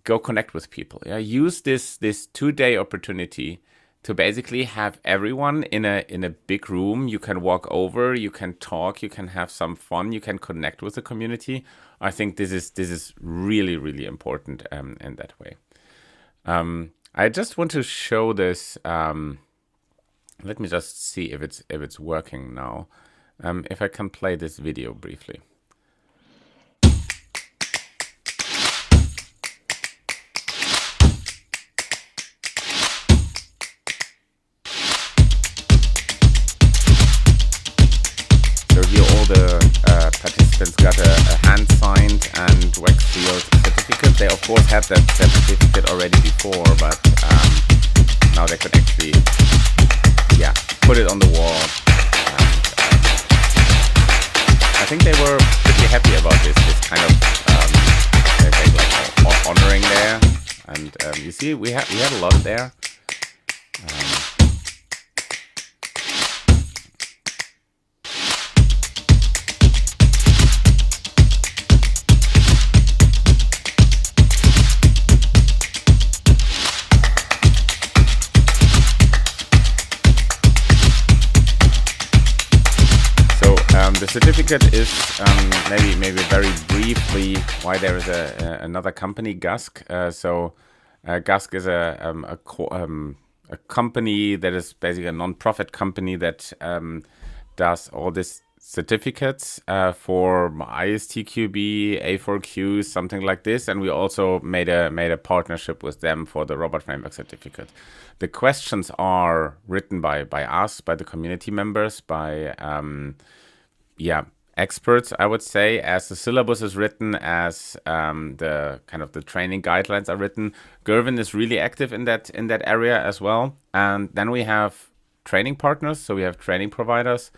go connect with people. Yeah, use this 2-day opportunity to basically have everyone in a big room. You can walk over, you can talk, you can have some fun, you can connect with the community. I think this is really, really important in that way. I just want to show this. Let me just see if it's working now. If I can play this video briefly. So here all the participants got a hand signed and wax sealed certificate. They of course had that certificate already before, but now they could actually put it on the wall. I think they were pretty happy about this kind of like honoring there, and you see we had a lot there. The certificate is maybe very briefly why there is another company, Gusk. Gusk is a company that is basically a non-profit company that does all these certificates for ISTQB, A4Q, something like this, and we also made a partnership with them for the Robot Framework certificate. The questions are written by us, by the community members, by experts, I would say, as the syllabus is written, as the kind of the training guidelines are written. Gervin is really active in that area as well. And then we have training partners, so we have training providers.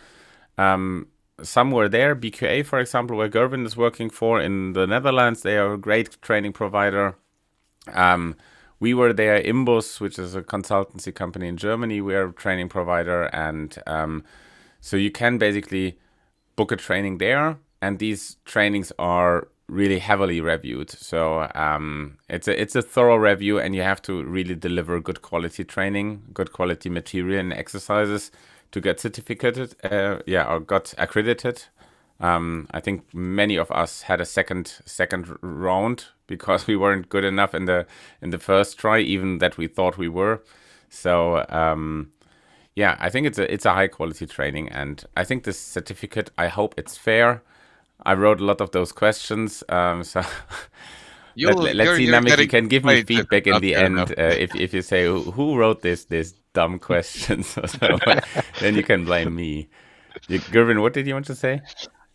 Some were there, BQA, for example, where Gervin is working for in the Netherlands. They are a great training provider. We were there, Imbus, which is a consultancy company in Germany. We are a training provider. And so you can basically book a training there, and these trainings are really heavily reviewed. So it's a thorough review, and you have to really deliver good quality training, good quality material and exercises to get certificated, or got accredited. I think many of us had a second round because we weren't good enough in the first try, even that we thought we were. So I think it's a high quality training, and I think this certificate, I hope it's fair. I wrote a lot of those questions, so let's see, Namik, you can give me feedback in the end if you say who wrote this dumb questions, so then you can blame me. Gervin, what did you want to say?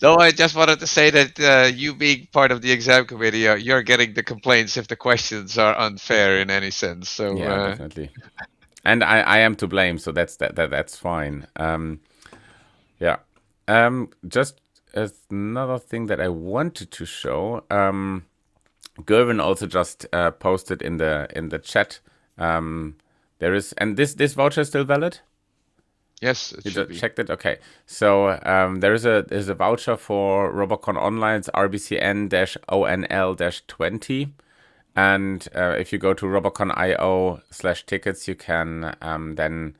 No, I just wanted to say that you being part of the exam committee, you're getting the complaints if the questions are unfair in any sense. So yeah, definitely. And I am to blame, so that's fine. Just another thing that I wanted to show. Gervin also just posted in the chat. There is, and this voucher is still valid? Yes, it should be. Checked it? Okay. So there's a voucher for RoboCon Online's RBCN-ONL-20. And if you go to robocon.io/tickets, you can then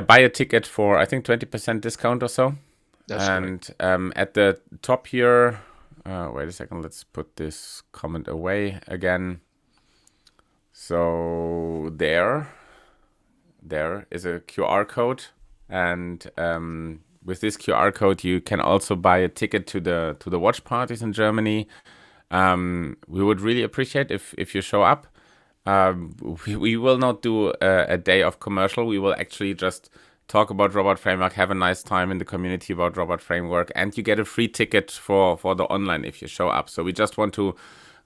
buy a ticket for, I think, 20% discount or so. That's and at the top here, wait a second, let's put this comment away again. So there is a QR code, and with this QR code, you can also buy a ticket to the watch parties in Germany. We would really appreciate if you show up. We will not do a day of commercial. We will actually just talk about Robot Framework, have a nice time in the community about Robot Framework, and you get a free ticket for the online if you show up. So we just want to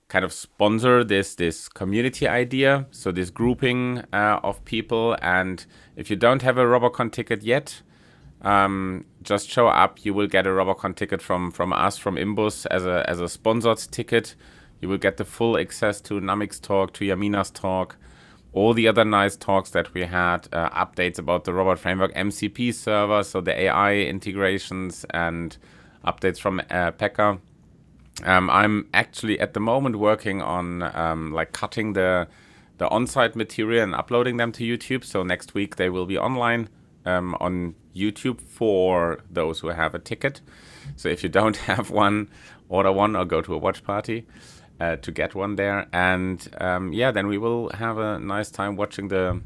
kind of sponsor this community idea, so this grouping of people. And if you don't have a RoboCon ticket yet, just show up. You will get a RoboCon ticket from us, from Imbus, as a sponsored ticket. You will get the full access to Namik's talk, to Yamina's talk, all the other nice talks that we had, updates about the Robot Framework MCP server, so the AI integrations, and updates from Pekka. I'm actually at the moment working on like cutting the on-site material and uploading them to YouTube. So next week they will be online on YouTube for those who have a ticket. So if you don't have one, order one or go to a watch party to get one there. And then we will have a nice time watching the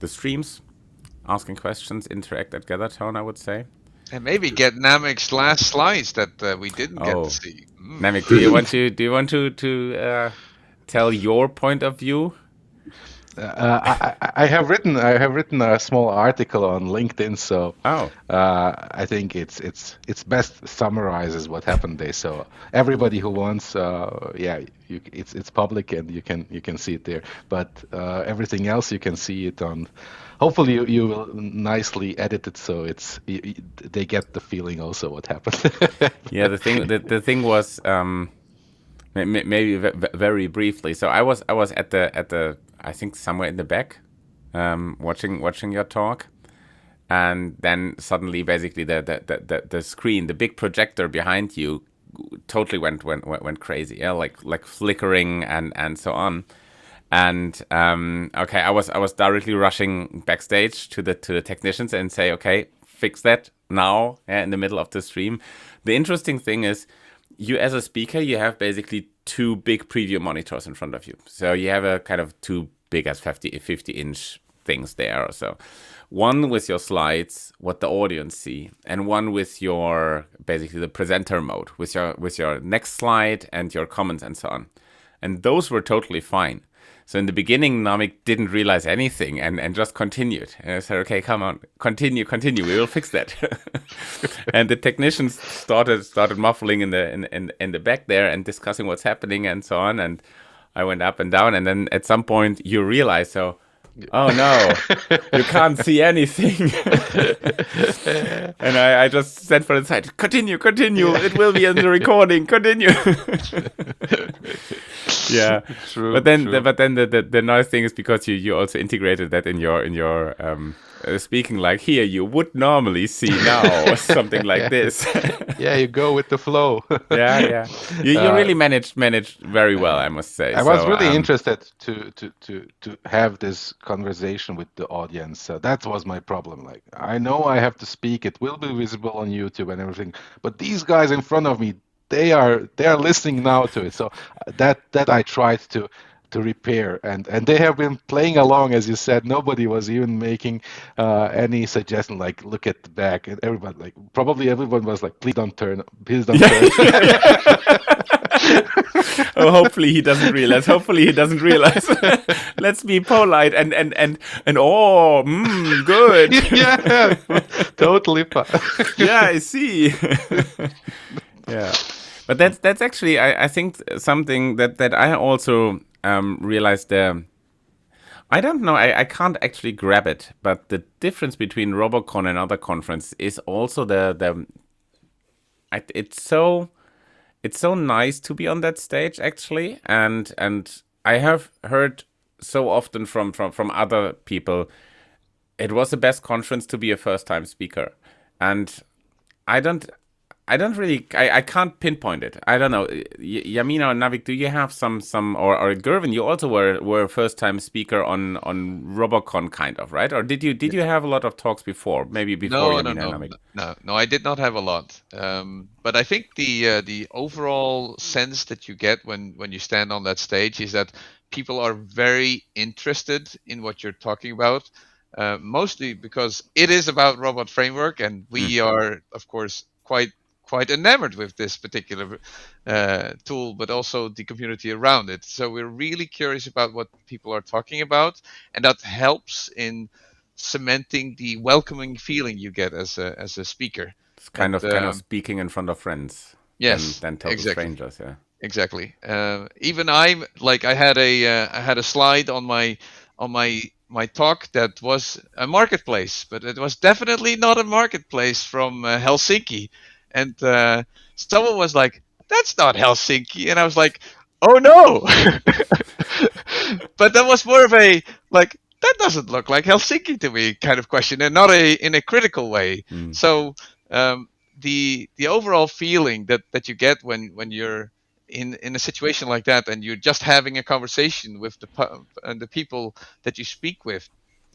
streams, asking questions, interact at GatherTown, I would say. And maybe get Namik's last slides that we didn't get to see. Namik, do you want to tell your point of view? I have written a small article on LinkedIn, so I think it's best summarizes what happened there. So everybody who wants, it's public and you can see it there. But everything else you can see it on. Hopefully you will nicely edit it so they get the feeling also what happened. Yeah, the thing was maybe very briefly. So I was at the I think somewhere in the back, watching your talk, and then suddenly basically the screen, the big projector behind you, totally went crazy. Yeah, like flickering and so on. And I was directly rushing backstage to the technicians and say, okay, fix that now, in the middle of the stream. The interesting thing is, you as a speaker, you have basically two big preview monitors in front of you. So you have a kind of two big as 50-inch things there or so. One with your slides, what the audience see, and one with your basically the presenter mode, with your next slide and your comments and so on. And those were totally fine. So in the beginning, Namik didn't realize anything and just continued. And I said, okay, come on, continue, we will fix that. And the technicians started muffling in the back there and discussing what's happening and so on. And I went up and down, and then at some point you realize, oh no, you can't see anything. And I just said for the side, continue, it will be in the recording, continue. Yeah, True, but then true. the nice thing is, because you also integrated that in your speaking, like, here you would normally see now something like this. Yeah, you go with the flow. Yeah. You really managed very well, I must say. I was really interested to have this conversation with the audience. That was my problem. Like, I know I have to speak; it will be visible on YouTube and everything. But these guys in front of me, they are listening now to it. So that I tried to repair, and they have been playing along, as you said. Nobody was even making any suggestion like, look at the back, and everybody, like, probably everyone was like, please don't turn. Oh, hopefully he doesn't realize. Let's be polite and good. Yeah, totally fine. Yeah, I see. Yeah, but that's actually I think something that I also realized there. I don't know. I can't actually grab it, but the difference between RoboCon and other conferences is also it's so nice to be on that stage, actually, and I have heard so often from other people, it was the best conference to be a first-time speaker, and I can't pinpoint it. I don't know. Yamina or Navik, do you have some or Gervin? You also were a first time speaker on RoboCon, kind of, right? Or did you have a lot of talks before? Maybe before Yamina and Navik. No, I did not have a lot. But I think the overall sense that you get when you stand on that stage is that people are very interested in what you're talking about. Mostly because it is about robot framework, and we are, of course, quite enamored with this particular tool, but also the community around it. So we're really curious about what people are talking about, and that helps in cementing the welcoming feeling you get as a speaker. It's kind of speaking in front of friends. Yes, than total strangers. Yeah, exactly. Even I had a slide on my talk that was a marketplace, but it was definitely not a marketplace from Helsinki. And someone was like, "That's not Helsinki," and I was like, oh no. But that was more of a like, that doesn't look like Helsinki to me kind of question, and not in a critical way. So the overall feeling that you get when you're in a situation like that, and you're just having a conversation with the people that you speak with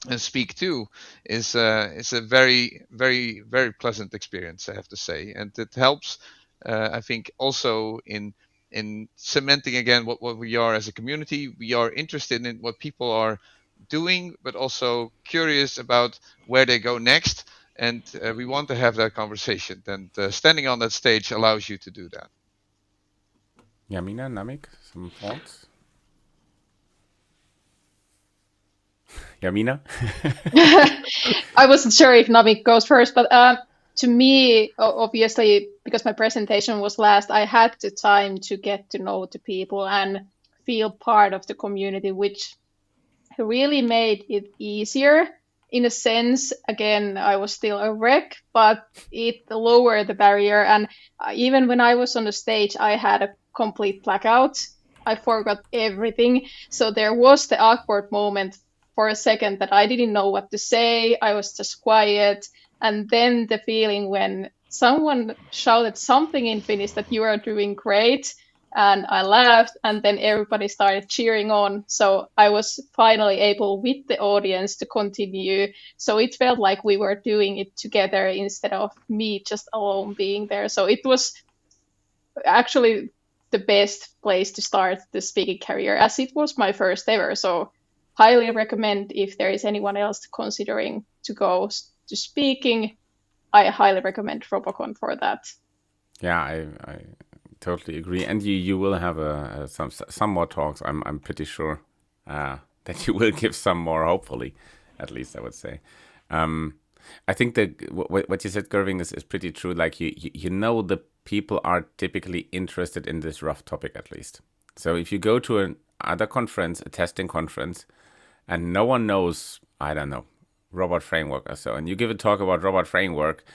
and speak to, is a very pleasant experience, I have to say, and it helps. I think also in cementing again what we are as a community. We are interested in what people are doing, but also curious about where they go next, and we want to have that conversation. And standing on that stage allows you to do that. Yamina, Namik, some thoughts? Yamina? I wasn't sure if Navik goes first, but to me, obviously, because my presentation was last, I had the time to get to know the people and feel part of the community, which really made it easier. In a sense, again, I was still a wreck, but it lowered the barrier. And even when I was on the stage, I had a complete blackout. I forgot everything. So there was the awkward moment for a second that I didn't know what to say. I was just quiet. And then the feeling when someone shouted something in Finnish that you are doing great, and I laughed, and then everybody started cheering on. So I was finally able with the audience to continue. So it felt like we were doing it together instead of me just alone being there. So it was actually the best place to start the speaking career, as it was my first ever. So highly recommend, if there is anyone else considering to go to speaking, I highly recommend RoboCon for that. Yeah, I totally agree. And you will have some more talks. I'm pretty sure that you will give some more. Hopefully, at least I would say. I think that what you said, Gerving, is pretty true. Like you know, the people are typically interested in this rough topic at least. So if you go to another conference, a testing conference, and no one knows, I don't know, robot framework or so, and you give a talk about robot framework,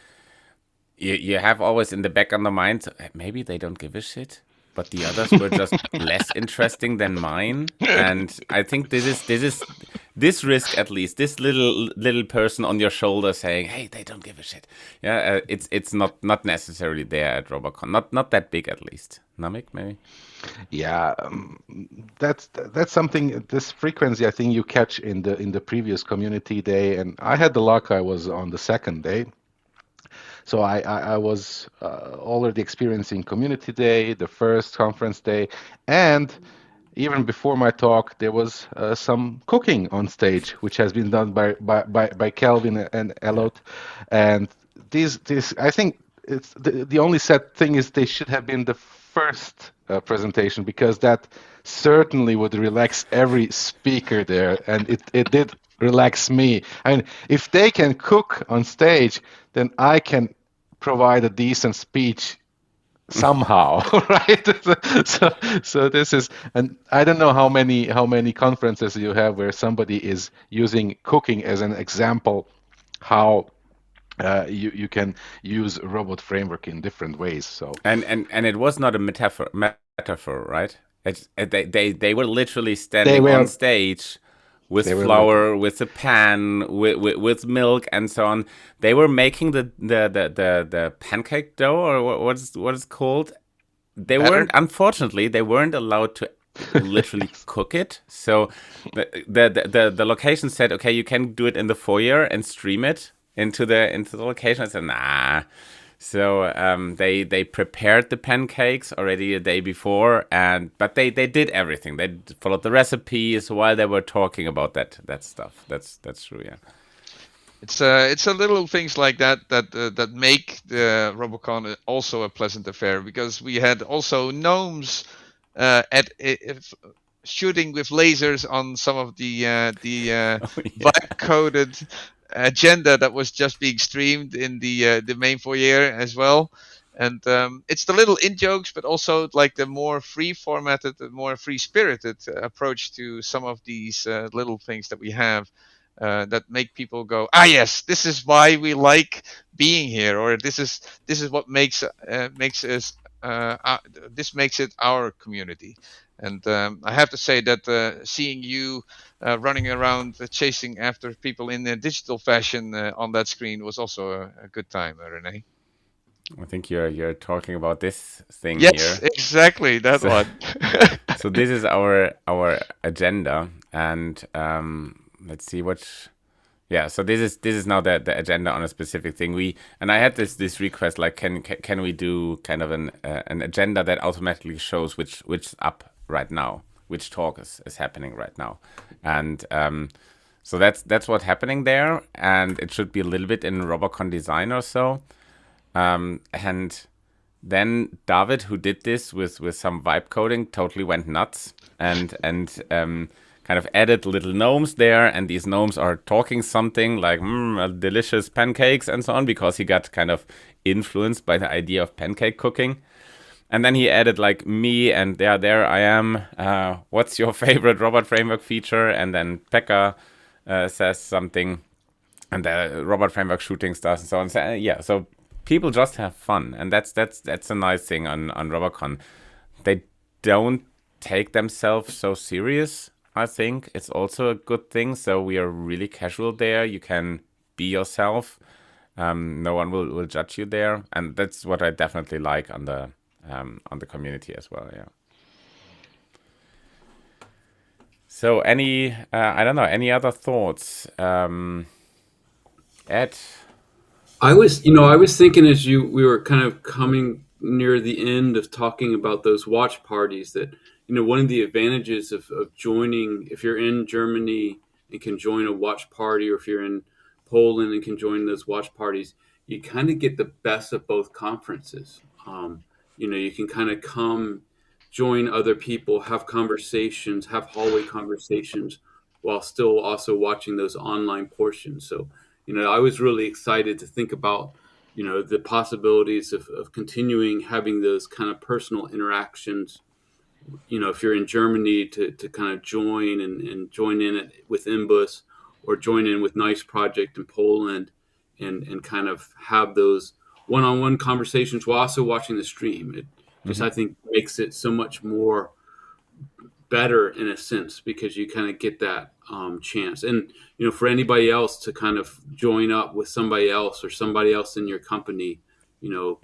you have always in the back of the mind, maybe they don't give a shit, but the others were just less interesting than mine. And I think this risk, at least, this little person on your shoulder saying, hey, they don't give a shit. Yeah, it's not necessarily there at RoboCon, not that big at least. Namik, maybe. Yeah, that's something. This frequency, I think you catch in the previous community day, and I had the luck. I was on the second day, so I was already experiencing community day, the first conference day, and even before my talk, there was some cooking on stage, which has been done by Kelvin and Elot, and these I think it's the only sad thing is they should have been the first presentation, because that certainly would relax every speaker there, and it did relax me. I mean, if they can cook on stage, then I can provide a decent speech somehow, right? So this is, and I don't know how many conferences you have where somebody is using cooking as an example, how you can use robot framework in different ways. So and it was not a metaphor, right? They were literally standing on stage with flour, with a pan, with milk, and so on. They were making the pancake dough, or what is called. Unfortunately, they weren't allowed to literally cook it. So the location said, okay, you can do it in the foyer and stream it into the location. I said, nah. So they prepared the pancakes already a day before, but they did everything. They followed the recipes while they were talking about that stuff. That's true, yeah. It's a little things like that make the RoboCon also a pleasant affair, because we had also gnomes shooting with lasers on some of the bug-coded agenda that was just being streamed in the main foyer as well. And it's the little in jokes, but also like the more free formatted, the more free spirited approach to some of these little things that we have that make people go, yes, this is why we like being here, or this is what makes us this makes it our community. And I have to say that seeing you running around chasing after people in a digital fashion on that screen was also a good time, Renee. I think you're talking about this thing Yes, here. exactly that So, one. so this is our agenda, and let's see what. Yeah, so this is now the agenda on a specific thing. And I had this request, like, can we do kind of an agenda that automatically shows which up right now, which talk is happening right now, and so that's what's happening there, and it should be a little bit in RoboCon design or so, and then David, who did this with some vibe coding, totally went nuts and kind of added little gnomes there, and these gnomes are talking something like delicious pancakes and so on, because he got kind of influenced by the idea of pancake cooking. And then he added like me, and yeah, there I am. What's your favorite robot framework feature? And then Pekka says something, and the robot framework shooting stars and so on. So, yeah, so people just have fun, and that's a nice thing on RoboCon. They don't take themselves so serious. I think it's also a good thing. So we are really casual there. You can be yourself. No one will judge you there, and that's what I definitely like on the community as well. Yeah. So I don't know, any other thoughts, Ed? I was thinking as we were kind of coming near the end of talking about those watch parties that, one of the advantages of joining, if you're in Germany and can join a watch party, or if you're in Poland and can join those watch parties, you kind of get the best of both conferences. You can kind of come, join other people, have conversations, have hallway conversations, while still also watching those online portions. So, I was really excited to think about, the possibilities of continuing having those kind of personal interactions. If you're in Germany, to kind of join and join in it with Imbus, or join in with Nice Project in Poland, and kind of have those one-on-one conversations while also watching the stream. It just, I think, makes it so much more better in a sense, because you kind of get that chance. And for anybody else to kind of join up with somebody else, or somebody else in your company, to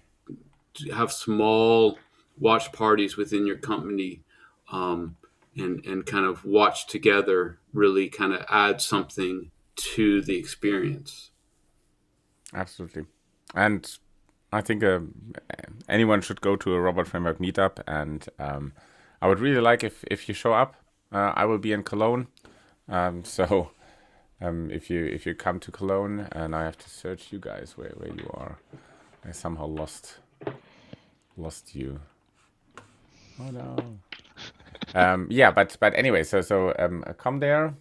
have small watch parties within your company, um, and kind of watch together, really kind of add something to the experience. Absolutely. And I think anyone should go to a Robot Framework meetup, and I would really like if you show up. I will be in Cologne, so if you come to Cologne, and I have to search you guys where you are. I somehow lost you. Oh no. Yeah, but anyway, so come there,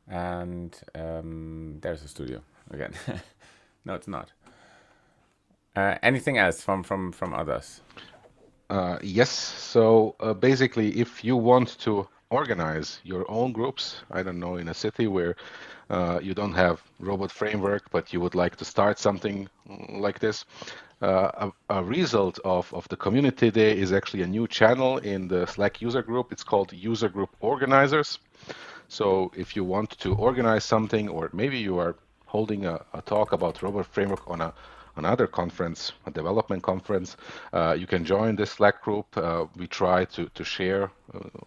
and there's a studio again. No, it's not. Anything else from others? Yes. So basically, if you want to organize your own groups, I don't know, in a city where you don't have robot framework, but you would like to start something like this, a result of the community day is actually a new channel in the Slack user group. It's called User Group Organizers. So if you want to organize something, or maybe you are holding a talk about robot framework on another conference, a development conference, you can join this Slack group. We try to share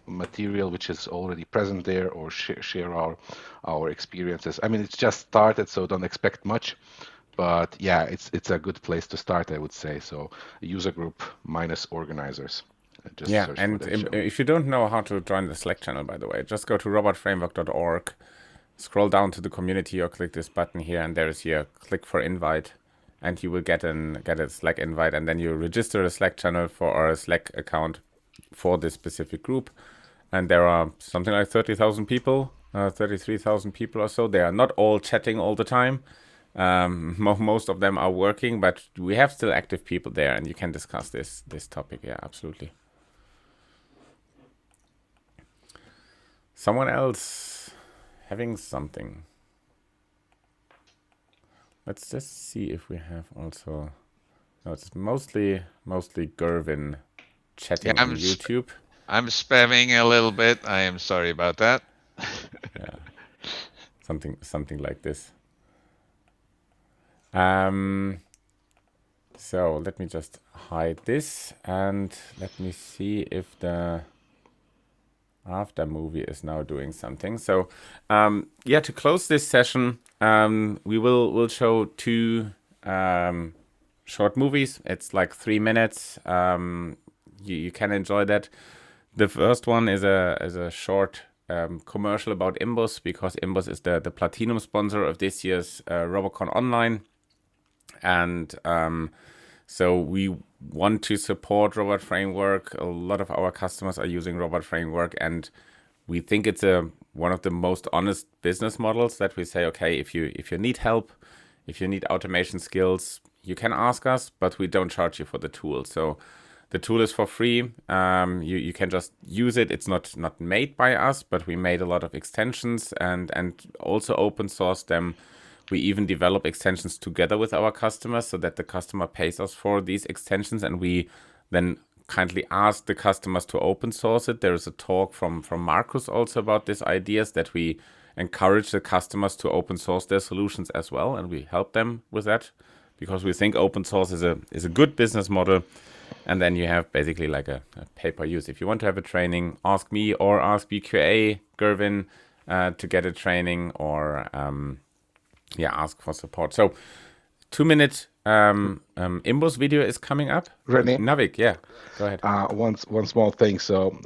material which is already present there, or share our experiences. I mean, it's just started, so don't expect much. But yeah, it's a good place to start, I would say. So user group minus organizers. Just Yeah, search for and that show. if you don't know how to join the Slack channel, by the way, just go to robotframework.org, scroll down to the community, or click this button here, and there is here, click for invite, and you will get a Slack invite, and then you register a Slack channel or a Slack account for this specific group. And there are something like 30,000 people, 33,000 people or so. They are not all chatting all the time. Most of them are working, but we have still active people there, and you can discuss this topic. Yeah, absolutely. Someone else having something. Let's just see if we have also No, it's mostly Gervin chatting Yeah, on YouTube. I'm spamming a little bit. I am sorry about that. Yeah, something like this. So let me just hide this and let me see if the after movie is now doing something. So yeah, to close this session, we'll show two short movies. It's like 3 minutes. You can enjoy that. The first one is a short commercial about Imbus, because Imbus is the platinum sponsor of this year's RoboCon Online. And so we want to support Robot Framework. A lot of our customers are using Robot Framework, and we think it's one of the most honest business models that we say, okay, if you need help, if you need automation skills, you can ask us, but we don't charge you for the tool. So the tool is for free. You can just use it. It's not made by us, but we made a lot of extensions and also open source them. We even develop extensions together with our customers so that the customer pays us for these extensions, and we then kindly ask the customers to open source it. There is a talk from Markus also about these ideas, that we encourage the customers to open source their solutions as well, and we help them with that because we think open source is a good business model. And then you have basically like a pay-per-use. If you want to have a training, ask me or ask BQA, Gervin, to get a training, or ask for support. So 2-minute Imbus video is coming up. René? Navik, yeah, go ahead. One small thing. So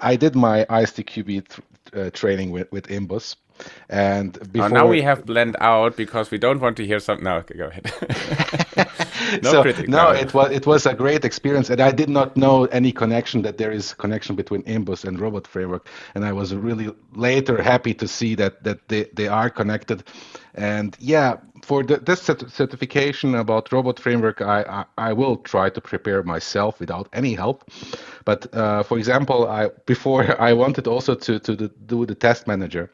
I did my ISTQB training with Imbus, and before now we have blend out because we don't want to hear something. No, okay, go ahead. It was a great experience, and I did not know any connection, that there is connection between Imbus and Robot Framework, and I was really later happy to see that they are connected. And yeah, for this certification about Robot Framework, I will try to prepare myself without any help. But for example, before I wanted also to do the test manager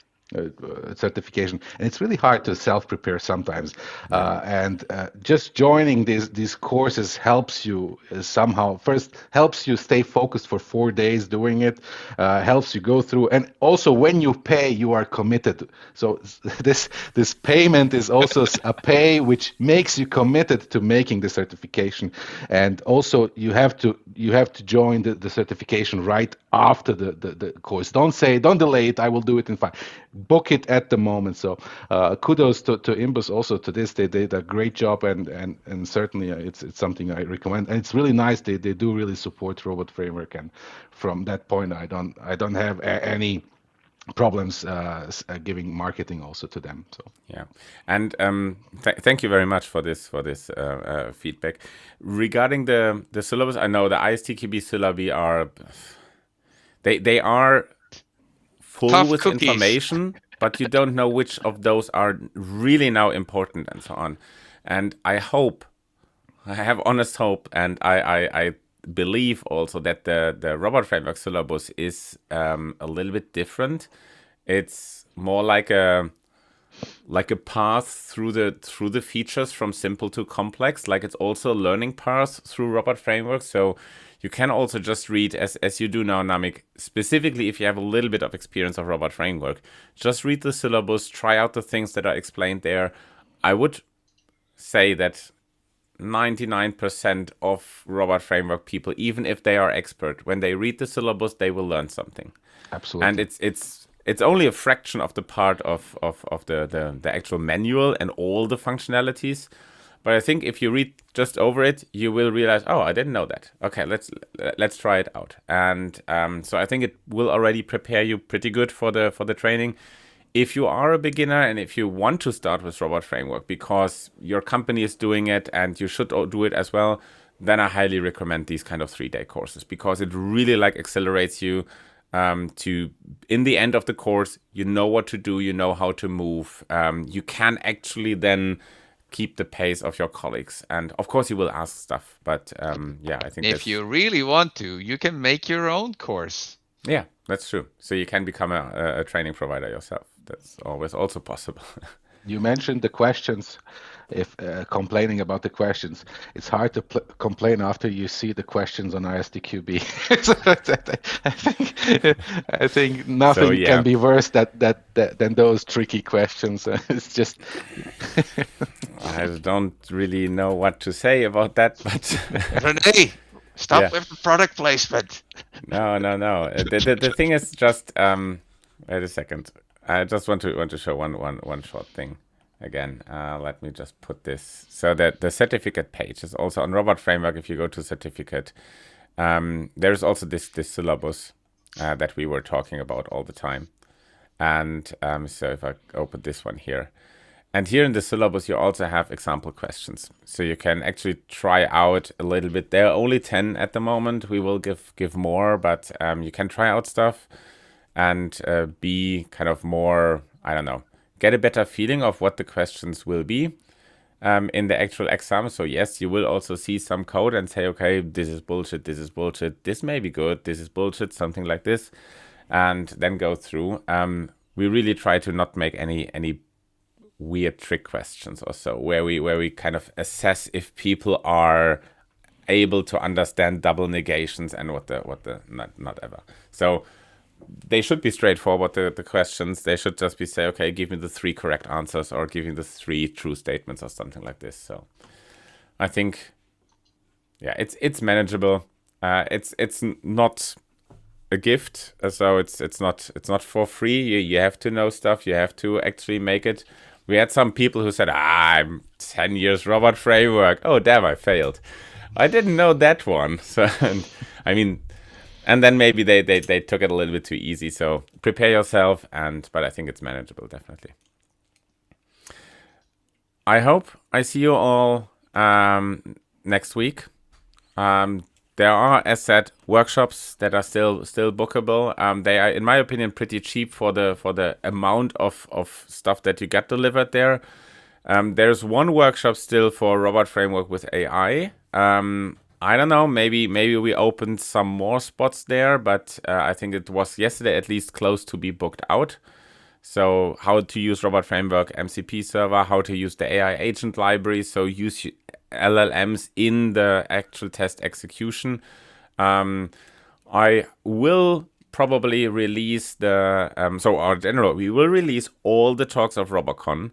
certification, and it's really hard to self-prepare sometimes. And just joining these courses helps you somehow. First, helps you stay focused for 4 days doing it, helps you go through, and also when you pay, you are committed. So this payment is also a pay which makes you committed to making the certification. And also you have to join the certification right after the course. Don't delay it, I will do it in 5. Book it at the moment. So kudos to Imbus also to this. They did a great job, and certainly it's something I recommend. And it's really nice. They do really support Robot Framework, and from that point I don't have any problems giving marketing also to them. So yeah, and thank you very much for this feedback regarding the syllabus. I know the ISTQB syllabi are they are full Tough with cookies. information, but you don't know which of those are really now important and so on. And I have honest hope, and I believe also that the Robot Framework syllabus is a little bit different. It's more like a path through the features from simple to complex. Like it's also a learning path through Robot Framework. So you can also just read, as you do now, Namik, specifically if you have a little bit of experience of Robot Framework, just read the syllabus, try out the things that are explained there. I would say that 99% of Robot Framework people, even if they are expert, when they read the syllabus, they will learn something. absolutely. And it's only a fraction of the part of the actual manual and all the functionalities. But I think if you read just over it, you will realize, oh, I didn't know that. Okay, let's try it out. And so I think it will already prepare you pretty good for the training. If you are a beginner and if you want to start with Robot Framework because your company is doing it and you should do it as well, then I highly recommend these kind of 3-day courses, because it really accelerates you to, in the end of the course, you know what to do, you know how to move. You can actually then keep the pace of your colleagues, and of course you will ask stuff, but I think if you really want to, you can make your own course. Yeah, that's true. So you can become a training provider yourself. That's always also possible. You mentioned the questions. If complaining about the questions, it's hard to complain after you see the questions on ISTQB. So I think So nothing yeah, can be worse than those tricky questions. It's just I don't really know what to say about that, but Renee, stop yeah, with the product placement. no. The thing is just wait a second. I just want to show one short thing again. Let me just put this so that the certificate page is also on Robot Framework. If you go to certificate, there's also this syllabus that we were talking about all the time. And so if I open this one here, and here in the syllabus, you also have example questions. So you can actually try out a little bit. There are only 10 at the moment. We will give more, but you can try out stuff and be kind of more, I don't know, get a better feeling of what the questions will be in the actual exam. So yes, you will also see some code and say, okay, this is bullshit, this may be good, this is bullshit, something like this, and then go through. We really try to not make any weird trick questions or so, where we kind of assess if people are able to understand double negations and what the not ever. So they should be straightforward, the questions. They should just be say, okay, give me the 3 correct answers or give me the 3 true statements or something like this. So I think, yeah, it's manageable. It's not a gift, so it's not for free. You have to know stuff. You have to actually make it. We had some people who said, I'm 10 years robot framework. Oh, damn, I failed. I didn't know that one. So, I mean, and then maybe they took it a little bit too easy. So prepare yourself, but I think it's manageable, definitely. I hope I see you all next week. There are, as said, workshops that are still bookable. They are, in my opinion, pretty cheap for the amount of stuff that you get delivered there. There's one workshop still for Robot Framework with AI. I don't know, maybe we opened some more spots there, but I think it was yesterday at least close to be booked out. So how to use Robot Framework MCP server, how to use the AI agent library, so use LLMs in the actual test execution. I will probably release we will release all the talks of RoboCon,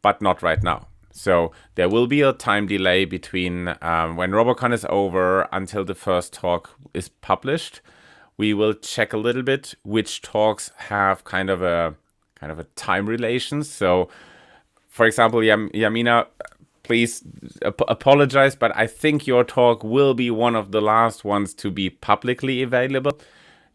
but not right now. So there will be a time delay between when RoboCon is over until the first talk is published. We will check a little bit which talks have kind of a time relation. So, for example, Yamina, please apologize, but I think your talk will be one of the last ones to be publicly available.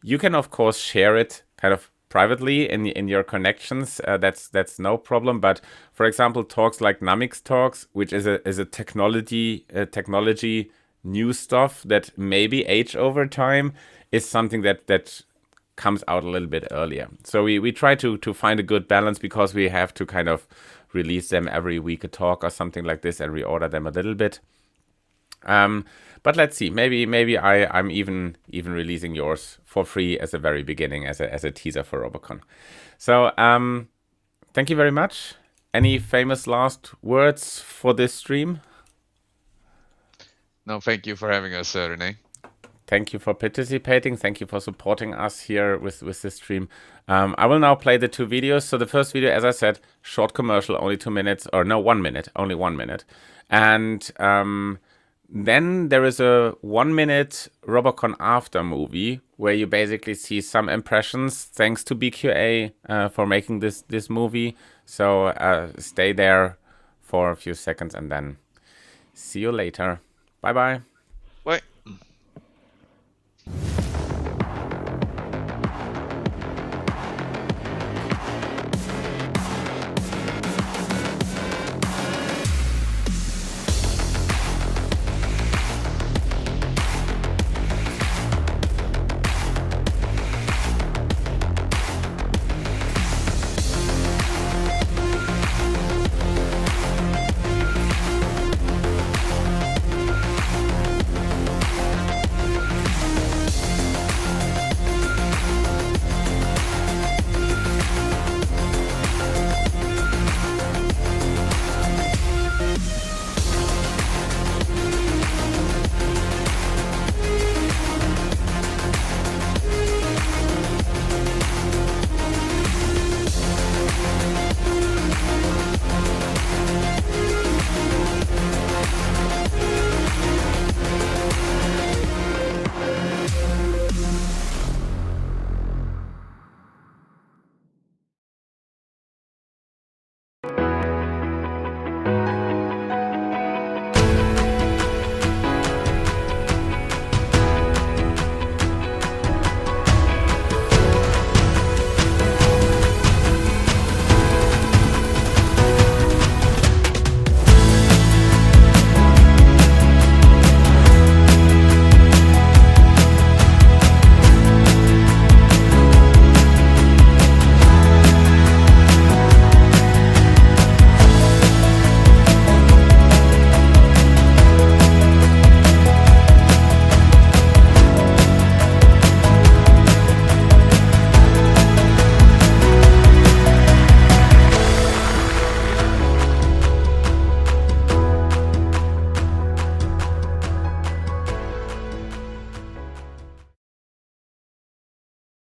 You can, of course, share it kind of privately in your connections. That's no problem. But for example, talks like Namix talks, which is a technology new stuff that maybe age over time, is something that comes out a little bit earlier. So we try to find a good balance, because we have to kind of release them every week a talk or something like this and reorder them a little bit. But let's see. Maybe I'm even releasing yours for free as a very beginning, as a teaser for RoboCon. So thank you very much. Any famous last words for this stream? No, thank you for having us, Renee. Thank you for participating. Thank you for supporting us here with this stream. I will now play the 2 videos. So the first video, as I said, short commercial, only 2 minutes, or no, 1 minute, only 1 minute. And then there is a 1 minute RoboCon after movie where you basically see some impressions. Thanks to BQA for making this movie. So stay there for a few seconds and then see you later. Bye bye.